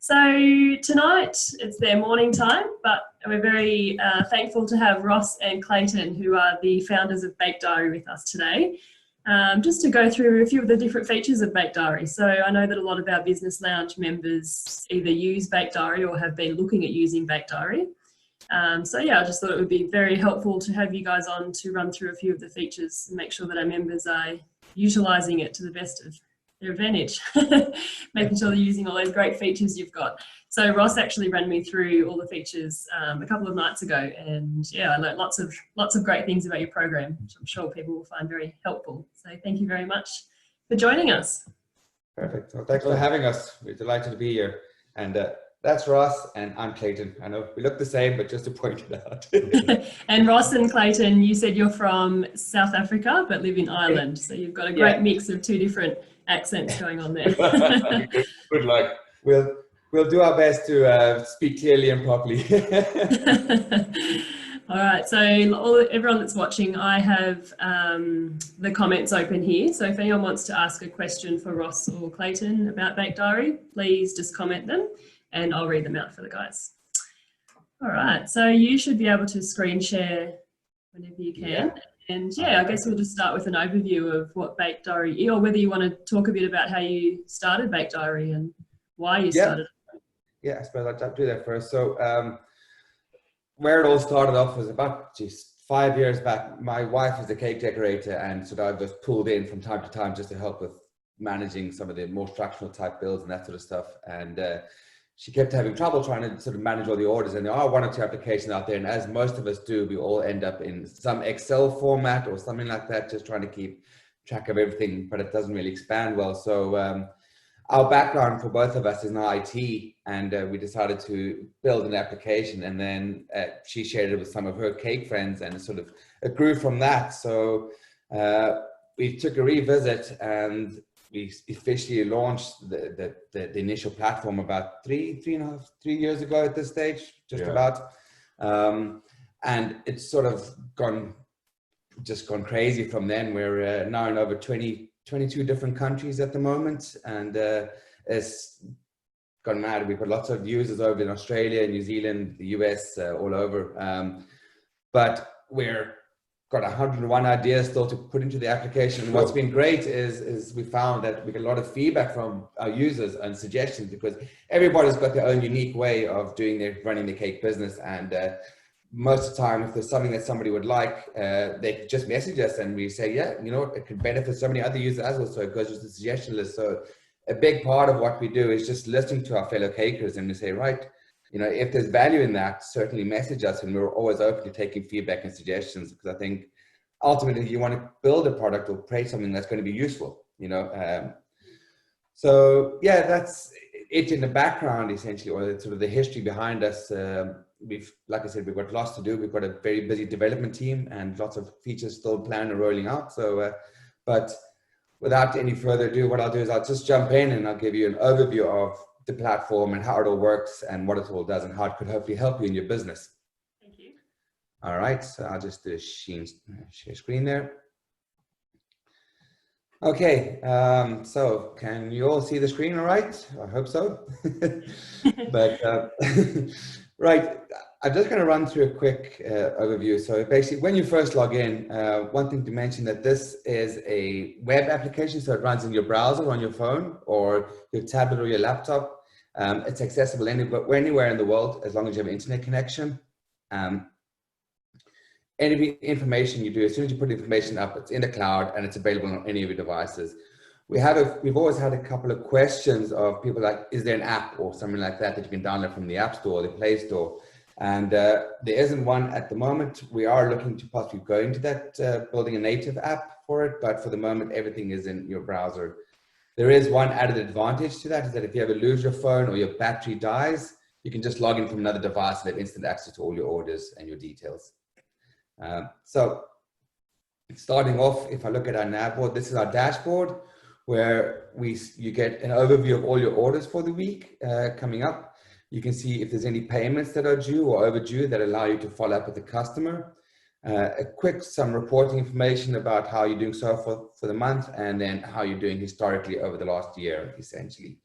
So tonight it's their morning time, but we're very thankful to have Ross and Clayton, who are the founders of Bake Diary, with us today, just to go through a few of the different features of Bake Diary. So I know that a lot of our Business Lounge members either use Bake Diary or have been looking at using Bake Diary. So yeah, I just thought it would be very helpful to have you guys on to run through a few of the features and make sure that our members are utilising it to the best of their advantage, making sure they're using all those great features you've got. So Ross actually ran me through all the features a couple of nights ago, and yeah, I learned lots of great things about your program, which I'm sure people will find very helpful. So thank you very much for joining us. Perfect. Well, thanks for having us. We're delighted to be here. And that's Ross, and I'm Clayton. I know we look the same, but just to point it out. And Ross and Clayton, you said you're from South Africa, but live in Ireland. So you've got a great mix of two different accents going on there. Good luck. We'll do our best to speak clearly and properly. All right, so everyone that's watching, I have the comments open here. So if anyone wants to ask a question for Ross or Clayton about Bake Diary, please just comment them and I'll read them out for the guys. All right, so you should be able to screen share whenever you can. Yeah. And yeah, I guess we'll just start with an overview of what Bake Diary is, or whether you want to talk a bit about how you started Bake Diary and why you started it. Yeah, I suppose I'll do that first. So where it all started off was about 5 years back. My wife is a cake decorator, and so I was pulled in from time to time just to help with managing some of the more structural type builds and that sort of stuff. And she kept having trouble trying to sort of manage all the orders, and there are one or two applications out there, and as most of us do, we all end up in some Excel format or something like that, just trying to keep track of everything, but it doesn't really expand well. So our background for both of us is in IT, and we decided to build an application, and then she shared it with some of her cake friends, and it grew from that. So we took a revisit, and we officially launched the initial platform about three years ago at this stage, about. And it's sort of gone crazy from then. We're now in over 22 different countries at the moment, and it's gone mad. We've got lots of users over in Australia, New Zealand, the US, all over. But we're got 101 ideas still to put into the application. And what's been great is we found that we get a lot of feedback from our users and suggestions, because everybody's got their own unique way of running the cake business. And most of the time, if there's something that somebody would like, they just message us and we say, yeah, you know, it could benefit so many other users as well. So it goes to the suggestion list. So a big part of what we do is just listening to our fellow cakers, and we say, right, you know, if there's value in that, certainly message us, and we're always open to taking feedback and suggestions, because I think ultimately you want to build a product or create something that's going to be useful, you know. So yeah, that's it in the background essentially, or sort of the history behind us. Like I said, we've got lots to do. We've got a very busy development team and lots of features still planned and rolling out. So, but without any further ado, what I'll do is I'll just jump in and I'll give you an overview of the platform and how it all works and what it all does and how it could hopefully help you in your business. Thank you. All right, so I'll just do a share screen there. Okay, so can you all see the screen all right? I hope so. But right, I'm just going to run through a quick overview. So basically, when you first log in, one thing to mention that this is a web application, so it runs in your browser on your phone or your tablet or your laptop. It's accessible anywhere in the world as long as you have an internet connection. Any information you do, as soon as you put information up, it's in the cloud and it's available on any of your devices. We've always had a couple of questions of people like, is there an app or something like that that you can download from the App Store or the Play Store? And there isn't one at the moment. We are looking to possibly go into that, building a native app for it, but for the moment, everything is in your browser. There is one added advantage to that, is that if you ever lose your phone or your battery dies, you can just log in from another device and have instant access to all your orders and your details. So starting off, if I look at our nav board, this is our dashboard where you get an overview of all your orders for the week coming up. You can see if there's any payments that are due or overdue that allow you to follow up with the customer. Some reporting information about how you're doing so for the month, and then how you're doing historically over the last year, essentially.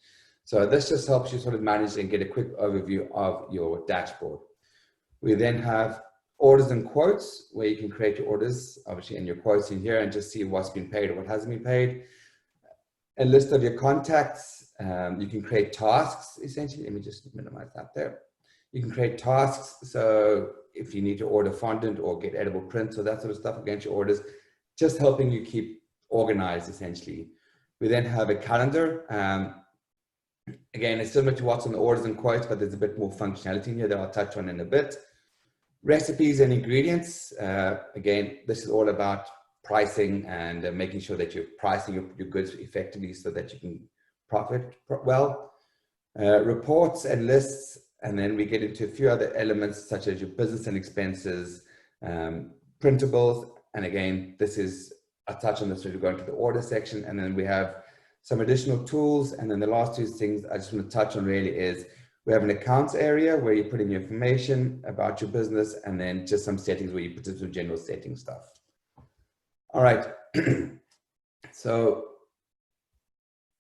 So this just helps you sort of manage and get a quick overview of your dashboard. We then have orders and quotes, where you can create your orders, obviously, and your quotes in here, and just see what's been paid or what hasn't been paid. A list of your contacts. You can create tasks, essentially. Let me just minimize that there. You can create tasks. So if you need to order fondant or get edible prints or that sort of stuff against your orders, just helping you keep organized, essentially. We then have a calendar. Again, it's similar to what's on the orders and quotes, but there's a bit more functionality in here that I'll touch on in a bit. Recipes and ingredients. Again, this is all about pricing and making sure that you're pricing your goods effectively so that you can profit well. Reports and lists, and then we get into a few other elements such as your business and expenses, printables, and again, this is, I'll touch on this when we go into the order section, and then we have some additional tools, and then the last two things I just want to touch on really is we have an accounts area where you put in your information about your business, and then just some settings where you put in some general setting stuff. All right, so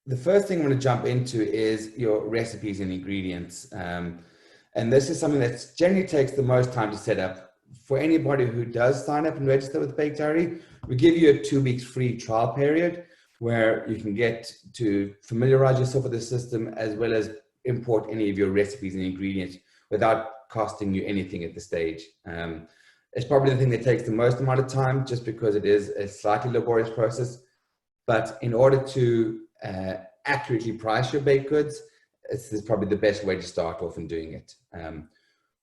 the first thing I'm going to jump into is your recipes and ingredients. And this is something that generally takes the most time to set up. For anybody who does sign up and register with Baked Diary, we give you a 2 weeks free trial period where you can get to familiarize yourself with the system as well as import any of your recipes and ingredients without costing you anything at the stage. It's probably the thing that takes the most amount of time just because it is a slightly laborious process. But in order to accurately price your baked goods, this is probably the best way to start off in doing it.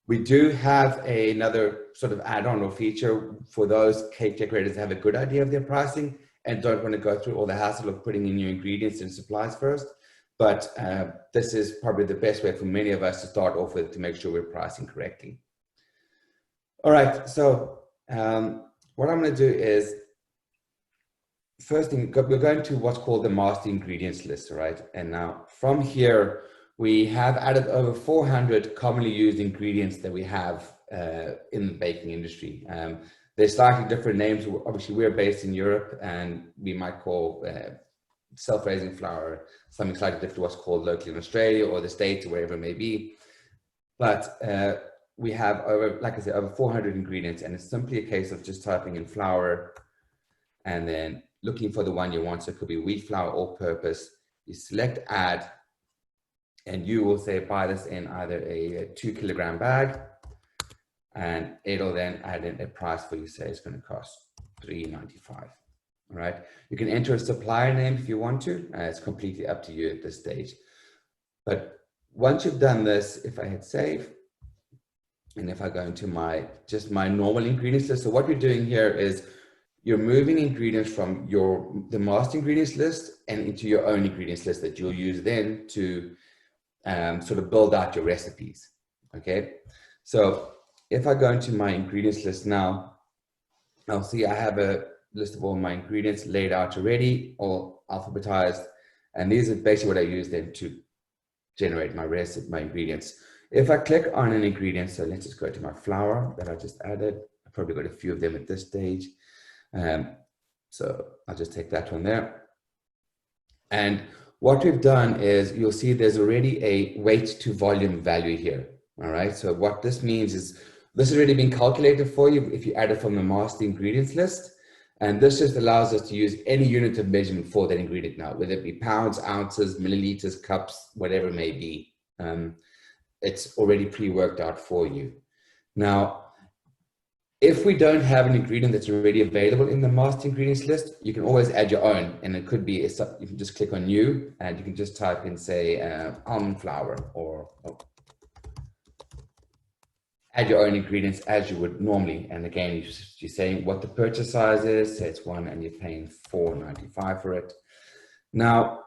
We do have another sort of add-on or feature for those cake decorators that have a good idea of their pricing and don't want to go through all the hassle of putting in your ingredients and supplies first. But this is probably the best way for many of us to start off with to make sure we're pricing correctly. All right, so what I'm going to do is, first thing, we're going to what's called the master ingredients list, right? And now from here, we have added over 400 commonly used ingredients that we have in the baking industry. There's slightly different names. Obviously, we're based in Europe, and we might call self-raising flour something slightly different to what's called locally in Australia or the States or wherever it may be. But we have over, like I said, over 400 ingredients, and it's simply a case of just typing in flour and then looking for the one you want. So it could be wheat flour, all purpose. You select add, and you will say buy this in either a 2 kilogram bag, and it'll then add in a price for you. Say it's going to cost $3.95. All right. You can enter a supplier name if you want to. It's completely up to you at this stage. But once you've done this, if I hit save, and if I go into my normal ingredients list, so what we're doing here is you're moving ingredients from the master ingredients list and into your own ingredients list that you'll use then to sort of build out your recipes. Okay, so if I go into my ingredients list now, I'll see I have a list of all my ingredients laid out already, all alphabetized, and these are basically what I use then to generate my ingredients. If I click on an ingredient, so let's just go to my flour that I just added. I probably got a few of them at this stage. So I'll just take that one there. And what we've done is you'll see there's already a weight to volume value here. All right. So what this means is this has already been calculated for you if you add it from the master ingredients list. And this just allows us to use any unit of measurement for that ingredient now, whether it be pounds, ounces, milliliters, cups, whatever it may be. It's already pre-worked out for you. Now, if we don't have an ingredient that's already available in the master ingredients list, you can always add your own. And it could be, you can just click on new and you can just type in, say, almond flour, or add your own ingredients as you would normally. And again, you're saying what the purchase size is, say it's 1 and you're paying $4.95 for it. Now,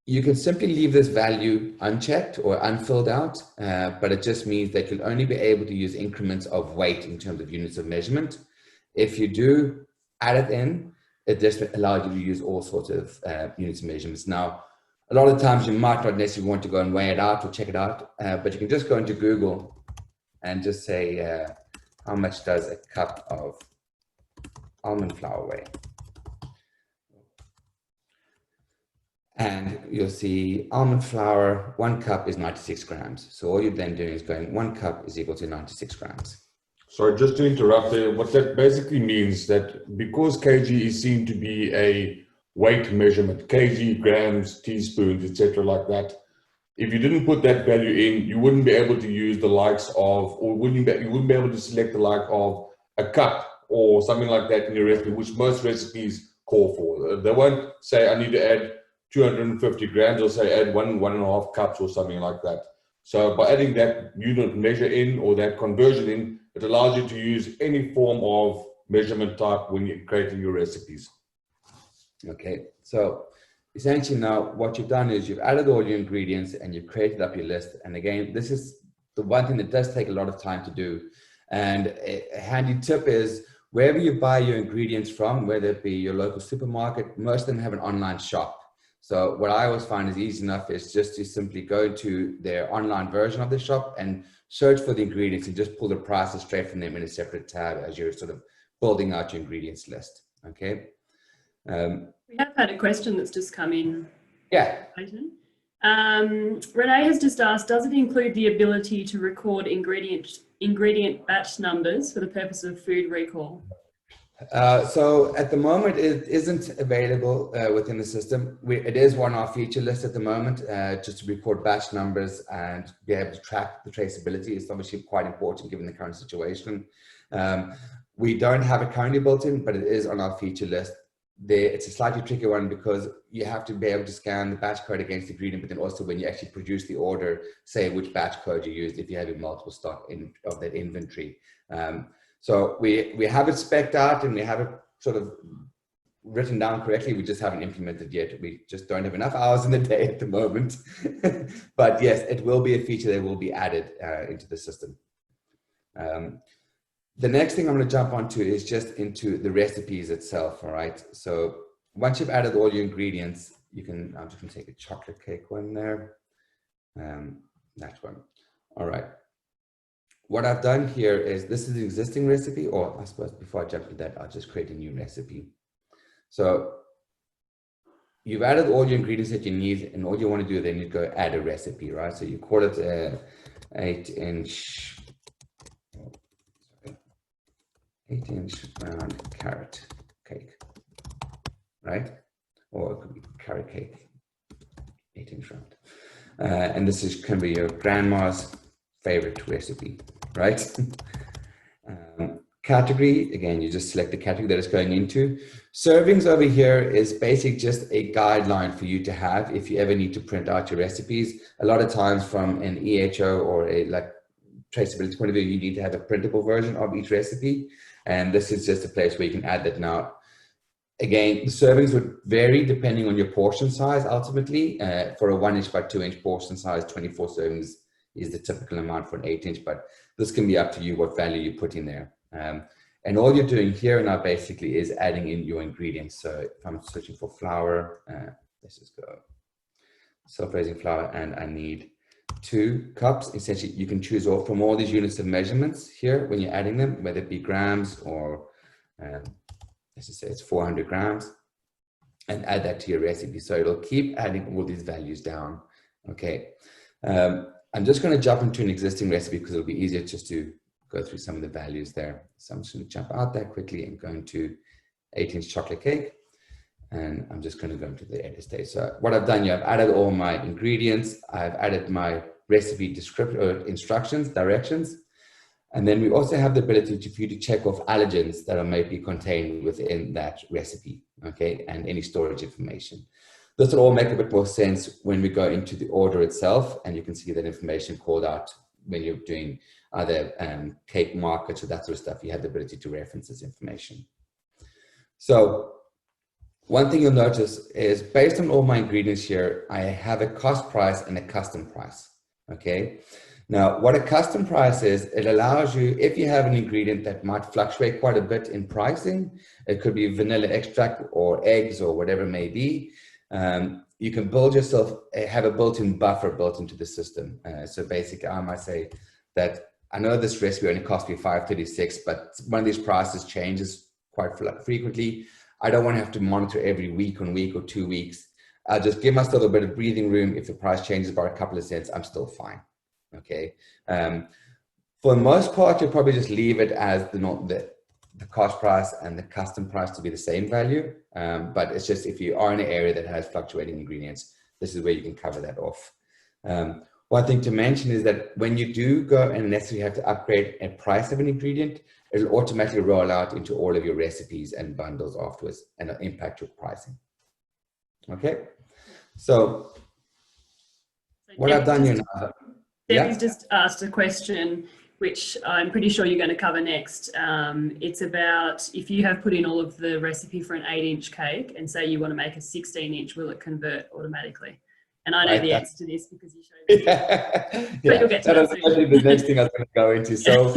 you can simply leave this value unchecked or unfilled out, but it just means that you'll only be able to use increments of weight in terms of units of measurement. If you do add it in, it just allows you to use all sorts of units of measurements. Now, a lot of times you might not necessarily want to go and weigh it out or check it out, but you can just go into Google and just say, how much does a cup of almond flour weigh? And you'll see almond flour, 1 cup is 96 grams. So all you're then doing is going 1 cup is equal to 96 grams. Sorry, just to interrupt there, what that basically means that because kg is seen to be a weight measurement, kg, grams, teaspoons, etc., like that, if you didn't put that value in, you wouldn't be able to use the likes of, or you wouldn't be able to select the like of a cup or something like that in your recipe, which most recipes call for. They won't say, I need to add 250 grams, they'll say add 1.5 cups or something like that. So by adding that unit measure in or that conversion in, it allows you to use any form of measurement type when you're creating your recipes. Okay, so essentially now what you've done is you've added all your ingredients and you've created up your list. And again, this is the one thing that does take a lot of time to do. And a handy tip is wherever you buy your ingredients from, whether it be your local supermarket, most of them have an online shop. So what I always find is easy enough is just to simply go to their online version of the shop and search for the ingredients and just pull the prices straight from them in a separate tab as you're sort of building out your ingredients list. Okay. We have had a question that's just come in. Yeah. Renee has just asked, does it include the ability to record ingredient batch numbers for the purpose of food recall? So at the moment, it isn't available within the system. It is one of our feature lists at the moment, just to record batch numbers and be able to track the traceability. It's obviously quite important given the current situation. We don't have it currently built in, but it is on our feature list. It's a slightly tricky one because you have to be able to scan the batch code against the ingredient, but then also when you actually produce the order, say which batch code you used if you have multiple stock of that inventory. So we have it spec'd out and we have it sort of written down correctly. We just haven't implemented yet. We just don't have enough hours in the day at the moment. But yes, it will be a feature that will be added into the system. The next thing I'm going to jump onto is just into the recipes itself. All right. So once you've added all your ingredients, you can, I'm just going to take a chocolate cake one there. That one. All right. What I've done here is this is the existing recipe, or I suppose before I jump into that, I'll just create a new recipe. So you've added all your ingredients that you need, and all you want to do then you go add a recipe, right? So you call it a 8-inch round carrot cake, right? Or it could be carrot cake, 8-inch round. And this can be your grandma's favorite recipe, right? Category, again, you just select the category that it's going into. Servings over here is basically just a guideline for you to have if you ever need to print out your recipes. A lot of times from an EHO or a traceability point of view, you need to have a printable version of each recipe. And this is just a place where you can add that now. Again, the servings would vary depending on your portion size ultimately. For a 1-inch by 2-inch portion size, 24 servings is the typical amount for an 8-inch, but this can be up to you what value you put in there. And all you're doing here now basically is adding in your ingredients. So if I'm searching for flour, let's just go self-raising flour, and I need 2 cups. Essentially, you can choose from all these units of measurements here when you're adding them, whether it be grams or let's just say it's 400 grams, and add that to your recipe. So it'll keep adding all these values down. Okay. I'm just going to jump into an existing recipe because it'll be easier just to go through some of the values there. So I'm just going to jump out there quickly and go into 8-inch chocolate cake. And I'm just going to go into the edit stage. So what I've done here, I've added all my ingredients. I've added my recipe instructions, directions. And then we also have the ability for you to check off allergens that may be contained within that recipe, okay, and any storage information. This will all make a bit more sense when we go into the order itself, and you can see that information called out when you're doing other cake markets or that sort of stuff. You have the ability to reference this information. So one thing you'll notice is based on all my ingredients here, I have a cost price and a custom price, okay? Now, what a custom price is, it allows you, if you have an ingredient that might fluctuate quite a bit in pricing, it could be vanilla extract or eggs or whatever it may be, you can build yourself, have a built-in buffer built into the system. So basically, I might say that I know this recipe only cost me $5.36, but one of these prices changes quite frequently. I don't want to have to monitor every week or 2 weeks. I'll just give myself a bit of breathing room. If the price changes by a couple of cents, I'm still fine. Okay. For the most part, you'll probably just leave it as the cost price and the custom price to be the same value. But it's just, if you are in an area that has fluctuating ingredients, this is where you can cover that off. One thing to mention is that when you do go and necessarily have to upgrade a price of an ingredient, it'll automatically roll out into all of your recipes and bundles afterwards, and it'll impact your pricing. Okay, so what I've done here now. Debbie's just asked a question, which I'm pretty sure you're going to cover next. It's about, if you have put in all of the recipe for an 8-inch cake and say you want to make a 16-inch, will it convert automatically? And I know the answer to this because you showed me. Yeah, but you'll get to that was actually the next thing I was going to go into. So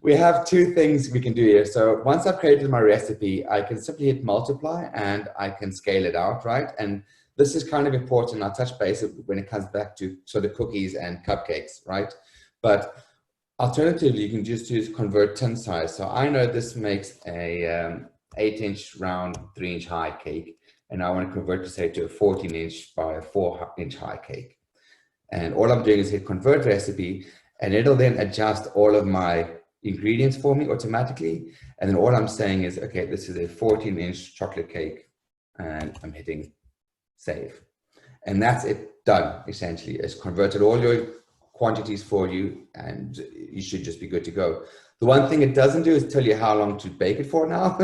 we have two things we can do here. So once I've created my recipe, I can simply hit multiply and I can scale it out, right? And this is kind of important. I'll touch base when it comes back to sort of cookies and cupcakes, right? But alternatively, you can just use convert tin size. So I know this makes a 8-inch round, 3-inch high cake. And I want to convert to, say, to a 14-inch by a 4-inch high cake. And all I'm doing is hit convert recipe, and it'll then adjust all of my ingredients for me automatically. And then all I'm saying is, okay, this is a 14-inch chocolate cake, and I'm hitting save. And that's it, done, essentially. It's converted all your quantities for you, and you should just be good to go. The one thing it doesn't do is tell you how long to bake it for now.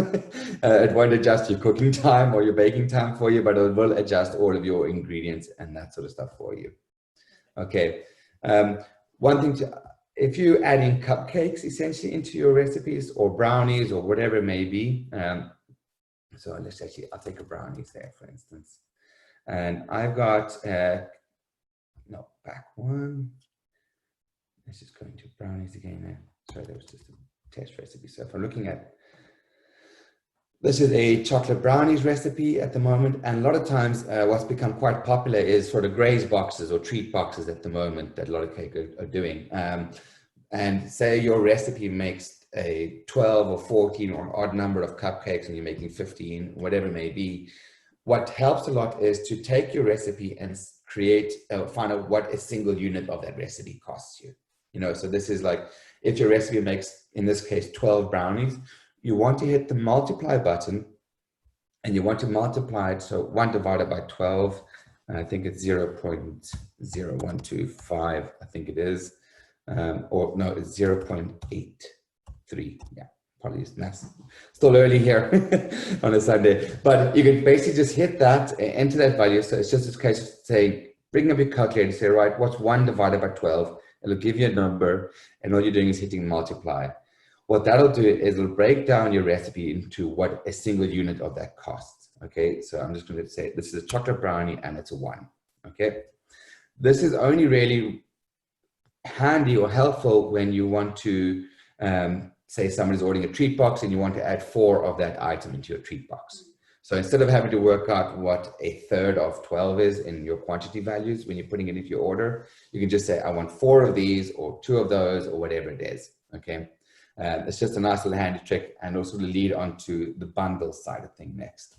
It won't adjust your cooking time or your baking time for you, but it will adjust all of your ingredients and that sort of stuff for you. Okay. One thing if you add in cupcakes essentially into your recipes, or brownies, or whatever it may be. So I'll take a brownies there, for instance. And I've got, back one. Let's just go into brownies again there. Sorry, that was just a test recipe. So if I'm looking at, this is a chocolate brownies recipe at the moment. And a lot of times what's become quite popular is sort of graze boxes or treat boxes at the moment that a lot of cake are doing. And say your recipe makes a 12 or 14 or an odd number of cupcakes and you're making 15, whatever it may be. What helps a lot is to take your recipe and find out what a single unit of that recipe costs you. So this is like, if your recipe makes, in this case, 12 brownies, you want to hit the multiply button and you want to multiply it. So 1 divided by 12, and I think it's 0.0125, I think it is. Or no, it's 0.83. Yeah, probably that's still early here on a Sunday. But you can basically just hit that, enter that value. So it's just a case of saying, bring up your calculator, say, right, what's 1 divided by 12? It'll give you a number, and all you're doing is hitting multiply. What that'll do is it'll break down your recipe into what a single unit of that costs. Okay, so I'm just going to say this is a chocolate brownie and it's a 1. Okay, this is only really handy or helpful when you want to say somebody's ordering a treat box and you want to add 4 of that item into your treat box. So instead of having to work out what a third of 12 is in your quantity values when you're putting it into your order, you can just say, I want 4 of these or 2 of those or whatever it is. Okay, it's just a nice little handy trick, and also to lead on to the bundle side of thing next.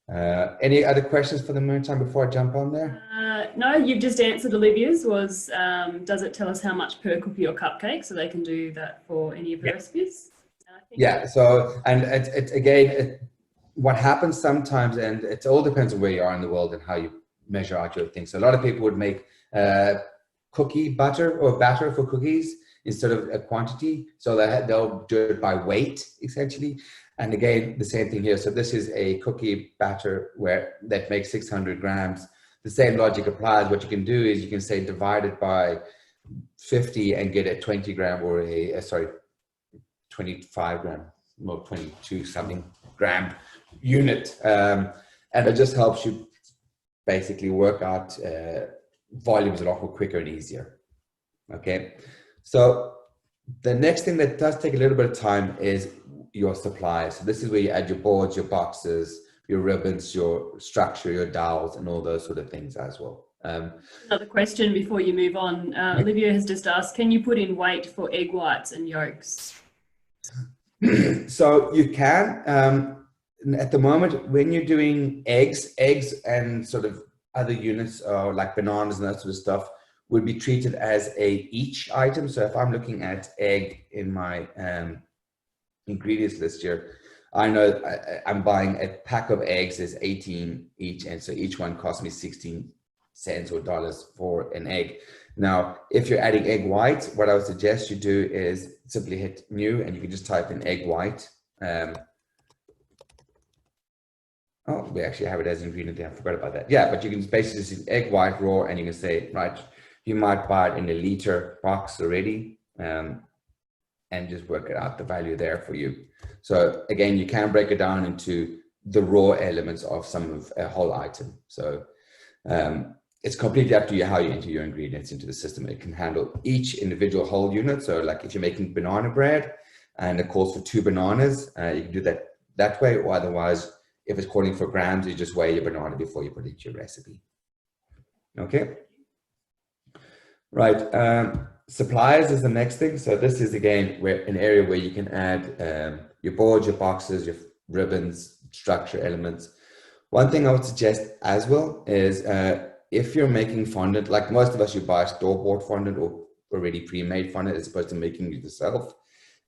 Any other questions for the meantime before I jump on there? No, you've just answered Olivia's. Was does it tell us how much per cookie or cupcake, so they can do that for any of the recipes? Yeah. So, and it's again, what happens sometimes, and it all depends on where you are in the world and how you measure out your things. So a lot of people would make cookie batter or batter for cookies instead of a quantity. So they'll do it by weight essentially. And again, the same thing here. So this is a cookie batter that makes 600 grams. The same logic applies. What you can do is you can say divide it by 50 and get a 20 gram or 25 gram, no, 22 something gram unit. And it just helps you basically work out volumes a lot more quicker and easier. Okay. So the next thing that does take a little bit of time is your supplies. So this is where you add your boards, your boxes, your ribbons, your structure, your dowels, and all those sort of things as well. Another question before you move on. Olivia has just asked, can you put in weight for egg whites and yolks? So you can. at the moment, when you're doing eggs and sort of other units like bananas and that sort of stuff would be treated as a each item. So if I'm looking at egg in my ingredients list here, I know I'm buying a pack of eggs is 18 each, and so each one costs me 16 cents or dollars for an egg. Now, if you're adding egg white, what I would suggest you do is simply hit new, and you can just type in egg white. Oh, we actually have it as an ingredient there. I forgot about that. Yeah, but you can basically see egg white raw, and you can say, right, you might buy it in a liter box already, and just work it out, the value there for you. So again, you can break it down into the raw elements of some of a whole item. So it's completely up to you how you enter your ingredients into the system. It can handle each individual whole unit. So like if you're making banana bread and it calls for 2 bananas, you can do that way, or otherwise, if it's calling for grams, you just weigh your banana before you put it into your recipe. Okay. Right. Supplies is the next thing. So this is again an area where you can add your boards, your boxes, your ribbons, structure elements. One thing I would suggest as well is if you're making fondant, like most of us, you buy store-bought fondant or already pre-made fondant as opposed to making it yourself.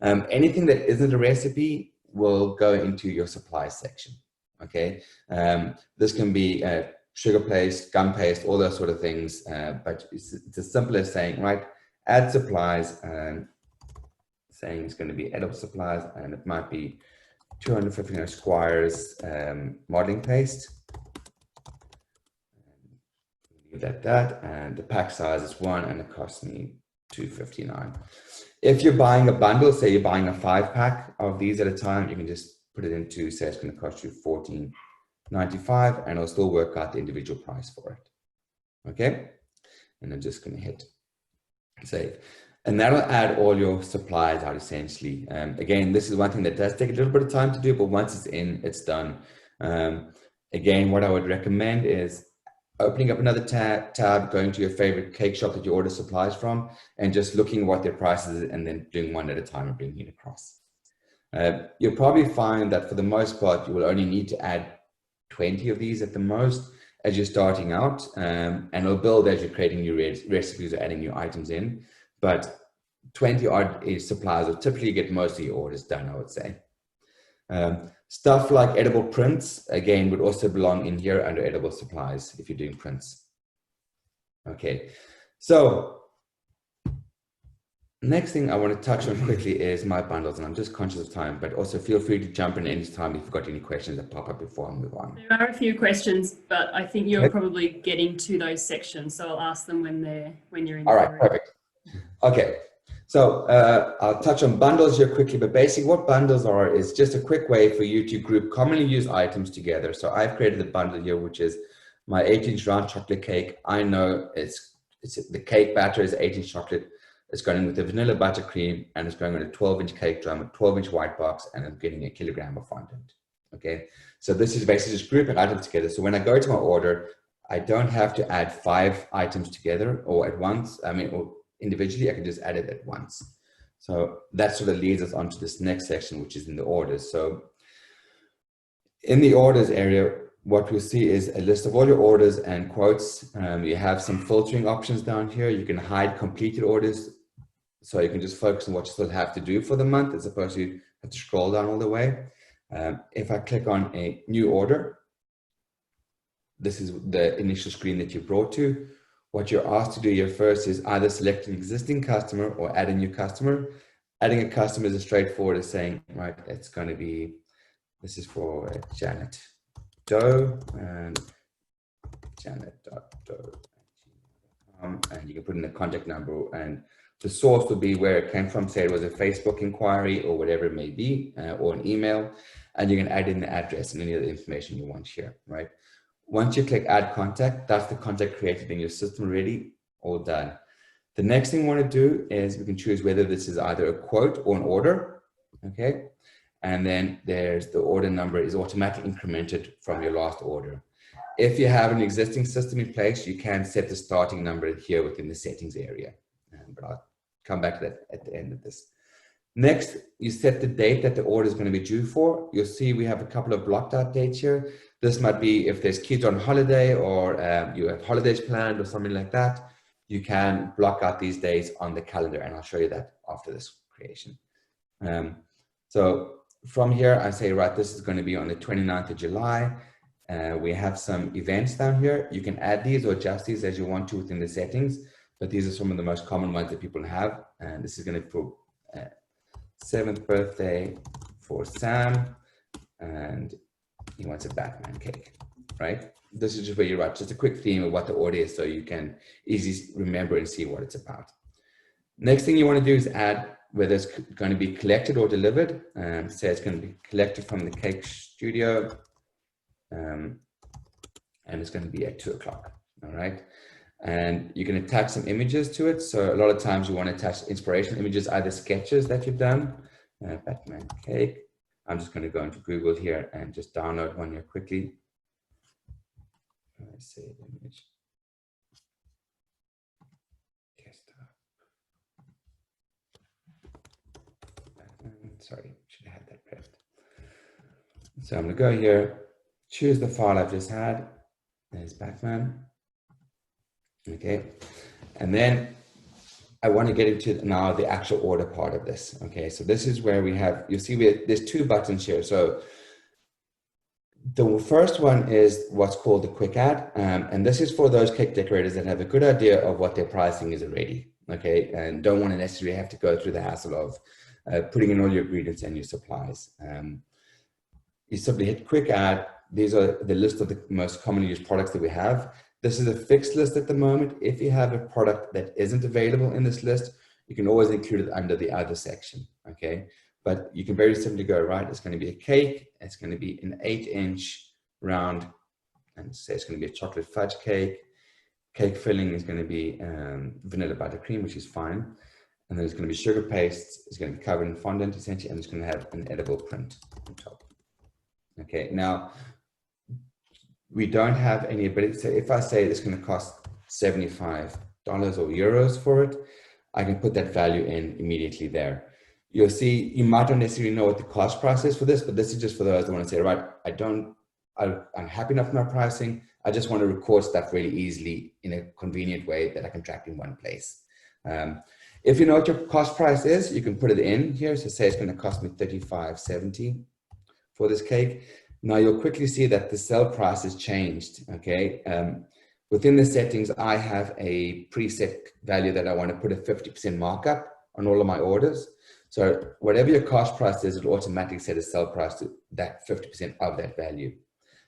Anything that isn't a recipe will go into your supplies section. Okay, this can be sugar paste, gum paste, all those sort of things, but it's as simple as saying, right, add supplies, and saying it's going to be edible supplies, and it might be 250 squares modeling paste. Leave that, and the pack size is 1, and it costs me $2.59. If you're buying a bundle, say you're buying a 5-pack of these at a time, you can just put it into, say it's going to cost you $14.95, and it'll still work out the individual price for it. Okay, and I'm just going to hit save, and that'll add all your supplies out essentially. Again, this is one thing that does take a little bit of time to do, but once it's in, it's done. Again, what I would recommend is opening up another tab, going to your favorite cake shop that you order supplies from, and just looking what their prices is, and then doing one at a time and bringing it across. You'll probably find that for the most part, you will only need to add 20 of these at the most as you're starting out, and it'll build as you're creating new recipes or adding new items in. But 20 odd supplies will typically get most of your orders done, I would say. Stuff like edible prints, again, would also belong in here under edible supplies if you're doing prints. Okay, so next thing I want to touch on quickly is my bundles, and I'm just conscious of time, but also feel free to jump in anytime if you've got any questions that pop up before I move on. There are a few questions, but I think you're probably getting to those sections, so I'll ask them when you're in. All right, perfect. Okay, so I'll touch on bundles here quickly, but basically what bundles are is just a quick way for you to group commonly used items together. So I've created a bundle here, which is my 8-inch round chocolate cake. I know it's the cake batter is 8-inch chocolate. It's going in with the vanilla buttercream, and it's going on a 12-inch cake drum, a 12-inch white box, and I'm getting a kilogram of fondant. Okay, so this is basically just grouping items together. So when I go to my order, I don't have to add 5 items together or at once. I mean, or individually, I can just add it at once. So that sort of leads us on to this next section, which is in the orders. So in the orders area, what we'll see is a list of all your orders and quotes. You have some filtering options down here. You can hide completed orders, so you can just focus on what you still have to do for the month as opposed to have to scroll down all the way. If I click on a new order, this is the initial screen that you're brought to. What you're asked to do here first is either select an existing customer or add a new customer. Adding a customer is as straightforward as saying, right, it's going to be, this is for Janet Doe, and janet.doe, and you can put in the contact number, and the source will be where it came from. Say it was a Facebook inquiry or whatever it may be, or an email, and you can add in the address and any other information you want here, right? Once you click add contact, that's the contact created in your system already, all done. The next thing we want to do is we can choose whether this is either a quote or an order, okay? And then there's the order number is automatically incremented from your last order. If you have an existing system in place, you can set the starting number here within the settings area, but I'll come back to that at the end of this. Next, you set the date that the order is going to be due for. You'll see we have a couple of blocked out dates here. This might be if there's kids on holiday or you have holidays planned or something like that. You can block out these days on the calendar, and I'll show you that after this creation. So from here, I say, right, this is going to be on the 29th of July. We have some events down here. You can add these or adjust these as you want to within the settings, but these are some of the most common ones that people have. And this is going to be for 7th birthday for Sam, and he wants a Batman cake, right? This is just where you write just a quick theme of what the order is so you can easily remember and see what it's about. Next thing you want to do is add whether it's going to be collected or delivered. Say it's going to be collected from the cake studio, and it's going to be at 2 o'clock, all right? And you can attach some images to it. So a lot of times you want to attach inspirational images, either sketches that you've done, Batman cake. I'm just going to go into Google here and just download one here quickly. Let's save image. Sorry, should have had that prepped. So I'm going to go here, choose the file I've just had. There's Batman. Okay, and then I want to get into now the actual order part of this. Okay, so this is where we have, you'll see there's two buttons here. So the first one is what's called the quick add, and this is for those cake decorators that have a good idea of what their pricing is already, okay, and don't want to necessarily have to go through the hassle of putting in all your ingredients and your supplies. You simply hit quick add. These are the list of the most commonly used products that we have. This is a fixed list at the moment. If you have a product that isn't available in this list, you can always include it under the other section, okay? But you can very simply go, right, it's going to be a cake. It's going to be an 8-inch round, and say it's going to be a chocolate fudge cake. Cake filling is going to be vanilla buttercream, which is fine. And then it's going to be sugar paste. It's going to be covered in fondant, essentially, and it's going to have an edible print on top. Okay, now, we don't have any ability. So if I say it's going to cost $75 or euros for it, I can put that value in immediately there. You'll see, you might not necessarily know what the cost price is for this, but this is just for those that want to say, right, I'm happy enough with my pricing. I just want to record stuff really easily in a convenient way that I can track in one place. If you know what your cost price is, you can put it in here. So say it's going to cost me $35.70 for this cake. Now you'll quickly see that the sell price has changed, okay? Within the settings, I have a preset value that I want to put a 50% markup on all of my orders. So whatever your cost price is, it'll automatically set a sell price to that 50% of that value.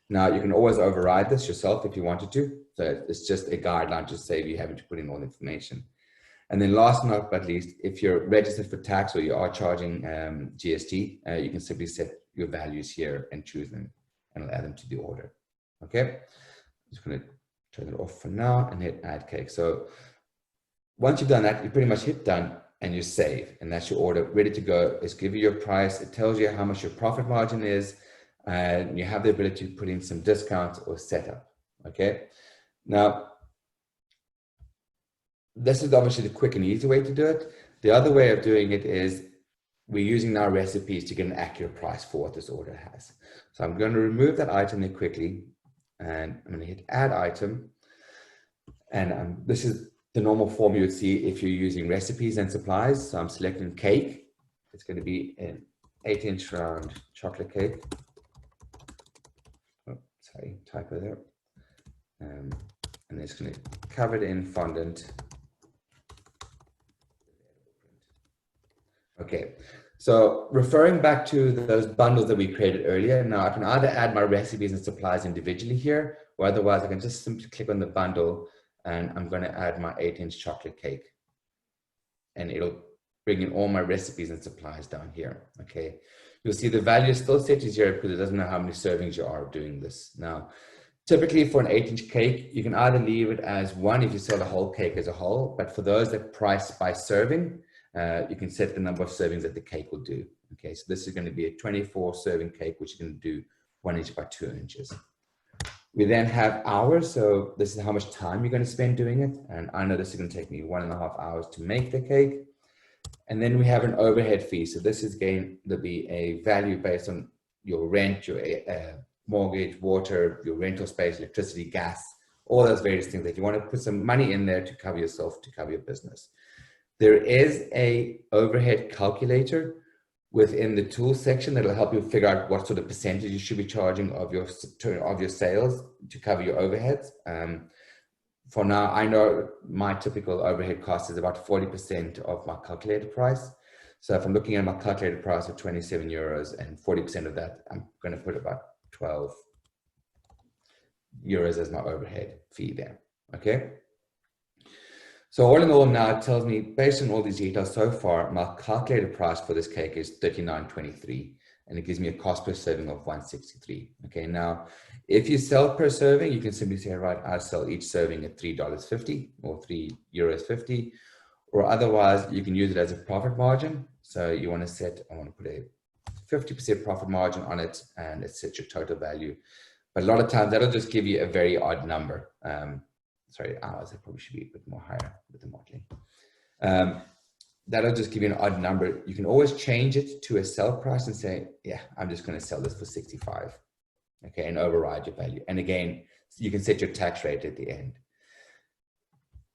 Now you can always override this yourself if you wanted to. So it's just a guideline to save you having to put in all the information. And then last but not least, if you're registered for tax or you are charging GST, you can simply set your values here and choose them, and I'll add them to the order. Okay, I'm just going to turn it off for now and hit add cake. So once you've done that, you pretty much hit done and you save, and that's your order ready to go. It's giving you your price. It tells you how much your profit margin is, and you have the ability to put in some discounts or setup. Okay, now this is obviously the quick and easy way to do it. The other way of doing it is we're using now recipes to get an accurate price for what this order has. So I'm going to remove that item there quickly, and I'm going to hit add item. And this is the normal form you would see if you're using recipes and supplies. So I'm selecting cake. It's going to be an 8-inch round chocolate cake. Oh, sorry, typo there. And it's going to cover it in fondant. Okay, so referring back to those bundles that we created earlier, now I can either add my recipes and supplies individually here, or otherwise I can just simply click on the bundle and I'm going to add my 8-inch chocolate cake. And it'll bring in all my recipes and supplies down here, okay? You'll see the value is still set to 0 because it doesn't know how many servings you are doing this. Now, typically for an 8-inch cake, you can either leave it as 1 if you sell the whole cake as a whole, but for those that price by serving, you can set the number of servings that the cake will do. Okay, so this is going to be a 24 serving cake, which you can do 1 inch by 2 inches. We then have hours. So this is how much time you're going to spend doing it. And I know this is going to take me 1.5 hours to make the cake. And then we have an overhead fee. So this is again, there'll be a value based on your rent, your mortgage, water, your rental space, electricity, gas, all those various things that you want to put some money in there to cover yourself, to cover your business. There is a overhead calculator within the tools section that'll help you figure out what sort of percentage you should be charging of your sales to cover your overheads. For now, I know my typical overhead cost is about 40% of my calculated price. So if I'm looking at my calculated price of 27 euros and 40% of that, I'm going to put about 12 euros as my overhead fee there. Okay. So all in all now, it tells me, based on all these details so far, my calculated price for this cake is 39.23, and it gives me a cost per serving of 163. Okay, now, if you sell per serving, you can simply say, right, I sell each serving at $3.50 or €3.50, or otherwise you can use it as a profit margin. So you want to set, I want to put a 50% profit margin on it, and it sets your total value. But a lot of times that'll just give you a very odd number. Sorry, hours, I probably should be a bit more higher with the modeling. That'll just give you an odd number. You can always change it to a sell price and say, yeah, I'm just going to sell this for 65. Okay, and override your value. And again, you can set your tax rate at the end.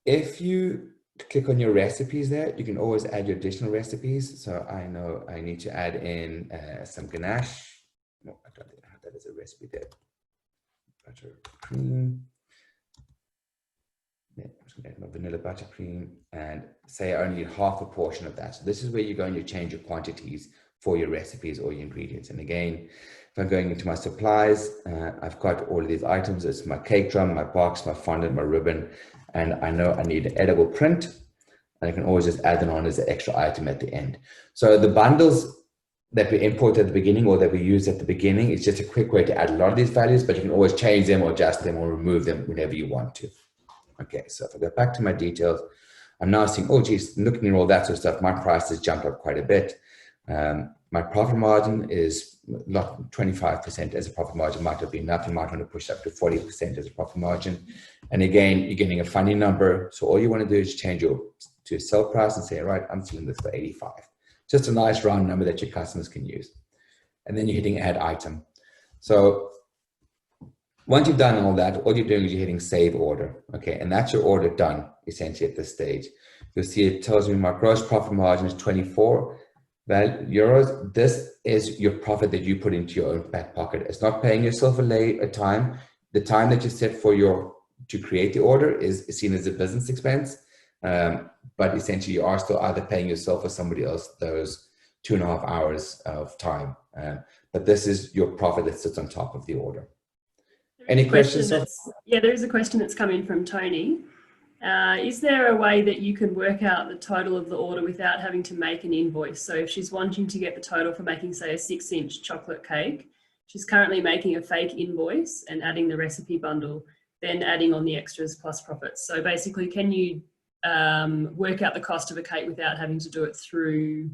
If you click on your recipes there, you can always add your additional recipes. So I know I need to add in some ganache. No, I don't think I have that as a recipe there. Butter cream. Yeah, I'm just going to add my vanilla buttercream and say I only need half a portion of that. So this is where you go and you change your quantities for your recipes or your ingredients. And again, if I'm going into my supplies, I've got all of these items. It's my cake drum, my box, my fondant, my ribbon, and I know I need an edible print. And I can always just add them on as an extra item at the end. So the bundles that we import at the beginning or that we use at the beginning is just a quick way to add a lot of these values, but you can always change them or adjust them or remove them whenever you want to. Okay, so if I go back to my details, I'm now seeing, oh geez, looking at all that sort of stuff, my price has jumped up quite a bit. My profit margin is not 25% as a profit margin might have been enough. You might want to push up to 40% as a profit margin. And again, you're getting a funny number. So all you want to do is change your to sell price and say, right, I'm selling this for 85. Just a nice round number that your customers can use. And then you're hitting add item. So once you've done all that, all you're doing is you're hitting save order. Okay, and that's your order done essentially at this stage. You'll see it tells me my gross profit margin is 24 euros. This is your profit that you put into your own back pocket. It's not paying yourself a time. The time that you set for to create the order is seen as a business expense. But essentially you are still either paying yourself or somebody else those 2.5 hours of time. But this is your profit that sits on top of the order. Any questions? Yeah, there is a question that's come in from Tony. Is there a way that you can work out the total of the order without having to make an invoice? So if she's wanting to get the total for making, say, a 6-inch chocolate cake, she's currently making a fake invoice and adding the recipe bundle, then adding on the extras plus profits. So basically, can you work out the cost of a cake without having to do it through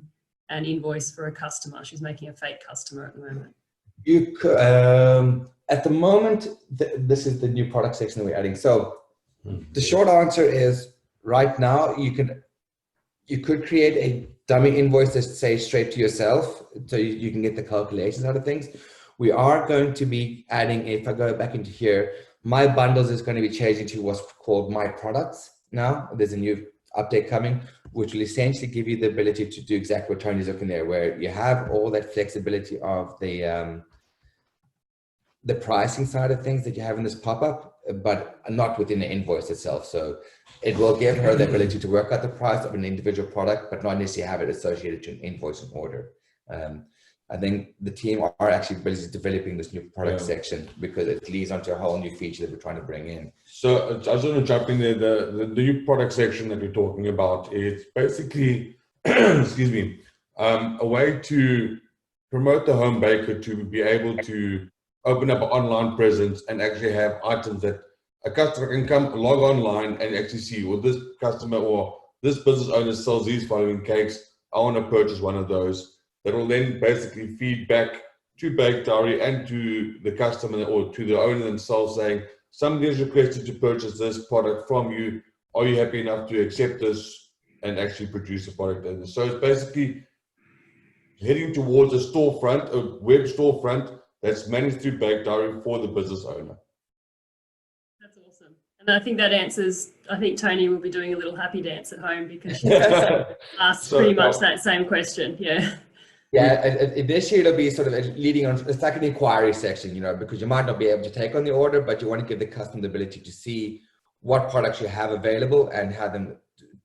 an invoice for a customer? She's making a fake customer at the moment. You could, at the moment, this is the new product section that we're adding. So the short answer is right now you could create a dummy invoice that says straight to yourself, so you can get the calculations out of things. We are going to be adding, if I go back into here, my bundles is going to be changing to what's called my products now. There's a new update coming, which will essentially give you the ability to do exactly what Tony's looking there, where you have all that flexibility of the pricing side of things that you have in this pop-up, but not within the invoice itself. So it will give her the ability to work out the price of an individual product, but not necessarily have it associated to an invoice and order. I think the team are actually busy developing this new product section because it leads onto a whole new feature that we're trying to bring in. So I just want to jump in there. The new product section that we're talking about is basically, excuse me, a way to promote the home baker to be able to open up an online presence and actually have items that a customer can come log online and actually see, well, this customer or this business owner sells these following cakes. I want to purchase one of those. That will then basically feed back to Bake Diary and to the customer or to the owner themselves saying, somebody has requested to purchase this product from you. Are you happy enough to accept this and actually produce a product. And so it's basically heading towards a storefront, a web storefront that's managed through Bake Diary for the business owner. That's awesome. And I think that answers, I think Tony will be doing a little happy dance at home because she asked pretty much that same question. Yeah. Yeah, initially it'll be sort of leading on, it's like an inquiry section, you know, because you might not be able to take on the order, but you want to give the customer the ability to see what products you have available and have them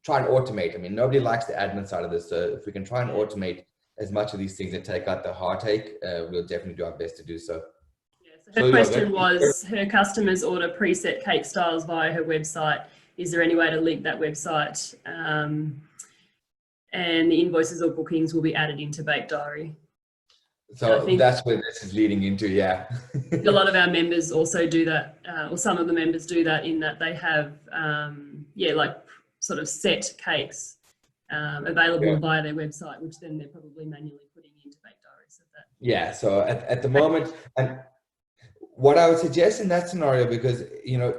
try and automate. I mean, nobody likes the admin side of this. So if we can try and automate as much of these things and take out the heartache, we'll definitely do our best to do so. Yeah, so her question was, her customers order preset cake styles via her website. Is there any way to link that website? And the invoices or bookings will be added into Bake Diary. So that's where this is leading into, yeah. A lot of our members also do that, or some of the members do that, in that they have, like sort of set cakes available via their website, which then they're probably manually putting into Bake Diary. So that. Yeah, so at the moment, and what I would suggest in that scenario, because, you know,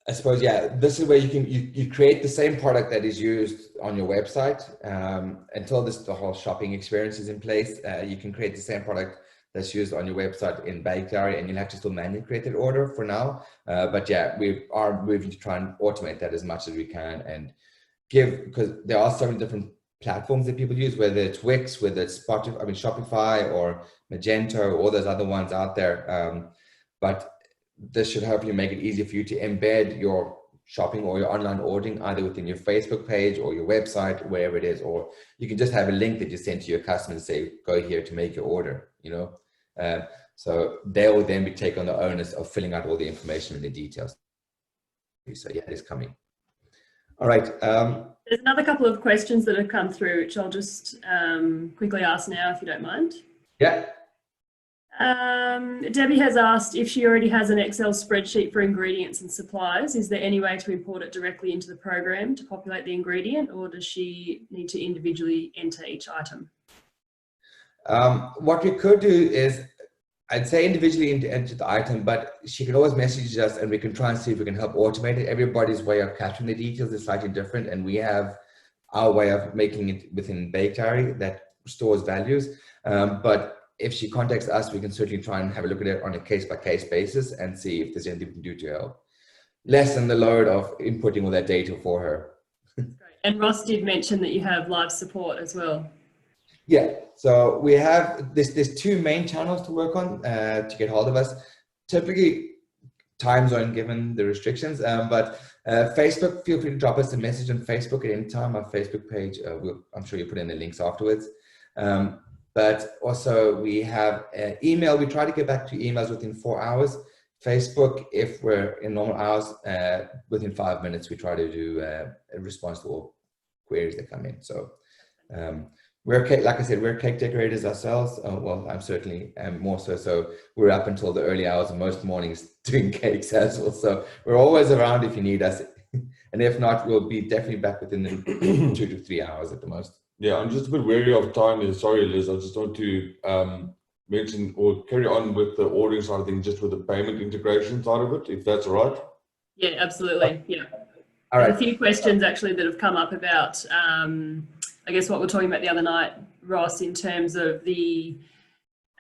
I suppose, yeah, this is where you can you create the same product that is used on your website until the whole shopping experience is in place. You can create the same product that's used on your website in Bake Diary, and you'll have to still manually create that order for now. But yeah, we are moving to try and automate that as much as we can and give, because there are so many different platforms that people use, whether it's Wix, whether it's Shopify or Magento or all those other ones out there. But this should help you make it easier for you to embed your shopping or your online ordering either within your Facebook page or your website, wherever it is, or you can just have a link that you send to your customers and say, go here to make your order, you know. So they will then be taking on the onus of filling out all the information and the details. So yeah, it's coming. All right. There's another couple of questions that have come through, which I'll just quickly ask now, if you don't mind. Yeah. Debbie has asked if she already has an Excel spreadsheet for ingredients and supplies. Is there any way to import it directly into the program to populate the ingredient, or does she need to individually enter each item? What we could do is, I'd say individually enter the item, but she can always message us and we can try and see if we can help automate it. Everybody's way of capturing the details is slightly different, and we have our way of making it within Bake Diary that stores values. But if she contacts us, we can certainly try and have a look at it on a case-by-case basis and see if there's anything we can do to help. Lessen the load of inputting all that data for her. That's great. And Ross did mention that you have live support as well. Yeah, so we have there's two main channels to work on to get hold of us. Typically, time zone given the restrictions, but Facebook, feel free to drop us a message on Facebook at any time. Our Facebook page, I'm sure you put in the links afterwards. But also we have email. We try to get back to emails within 4 hours. Facebook, if we're in normal hours, within 5 minutes, we try to do a response to all queries that come in. So we're, like I said, we're cake decorators ourselves. Well, I'm certainly more so. So we're up until the early hours of most mornings doing cakes as well. So we're always around if you need us. And if not, we'll be definitely back within the 2 to 3 hours at the most. Yeah, I'm just a bit wary of time. And sorry, Liz, I just want to mention or carry on with the ordering side of things, just with the payment integration side of it, if that's all right. Yeah, absolutely. Yeah. All right. There's a few questions actually that have come up about, I guess, what we're talking about the other night, Ross, in terms of the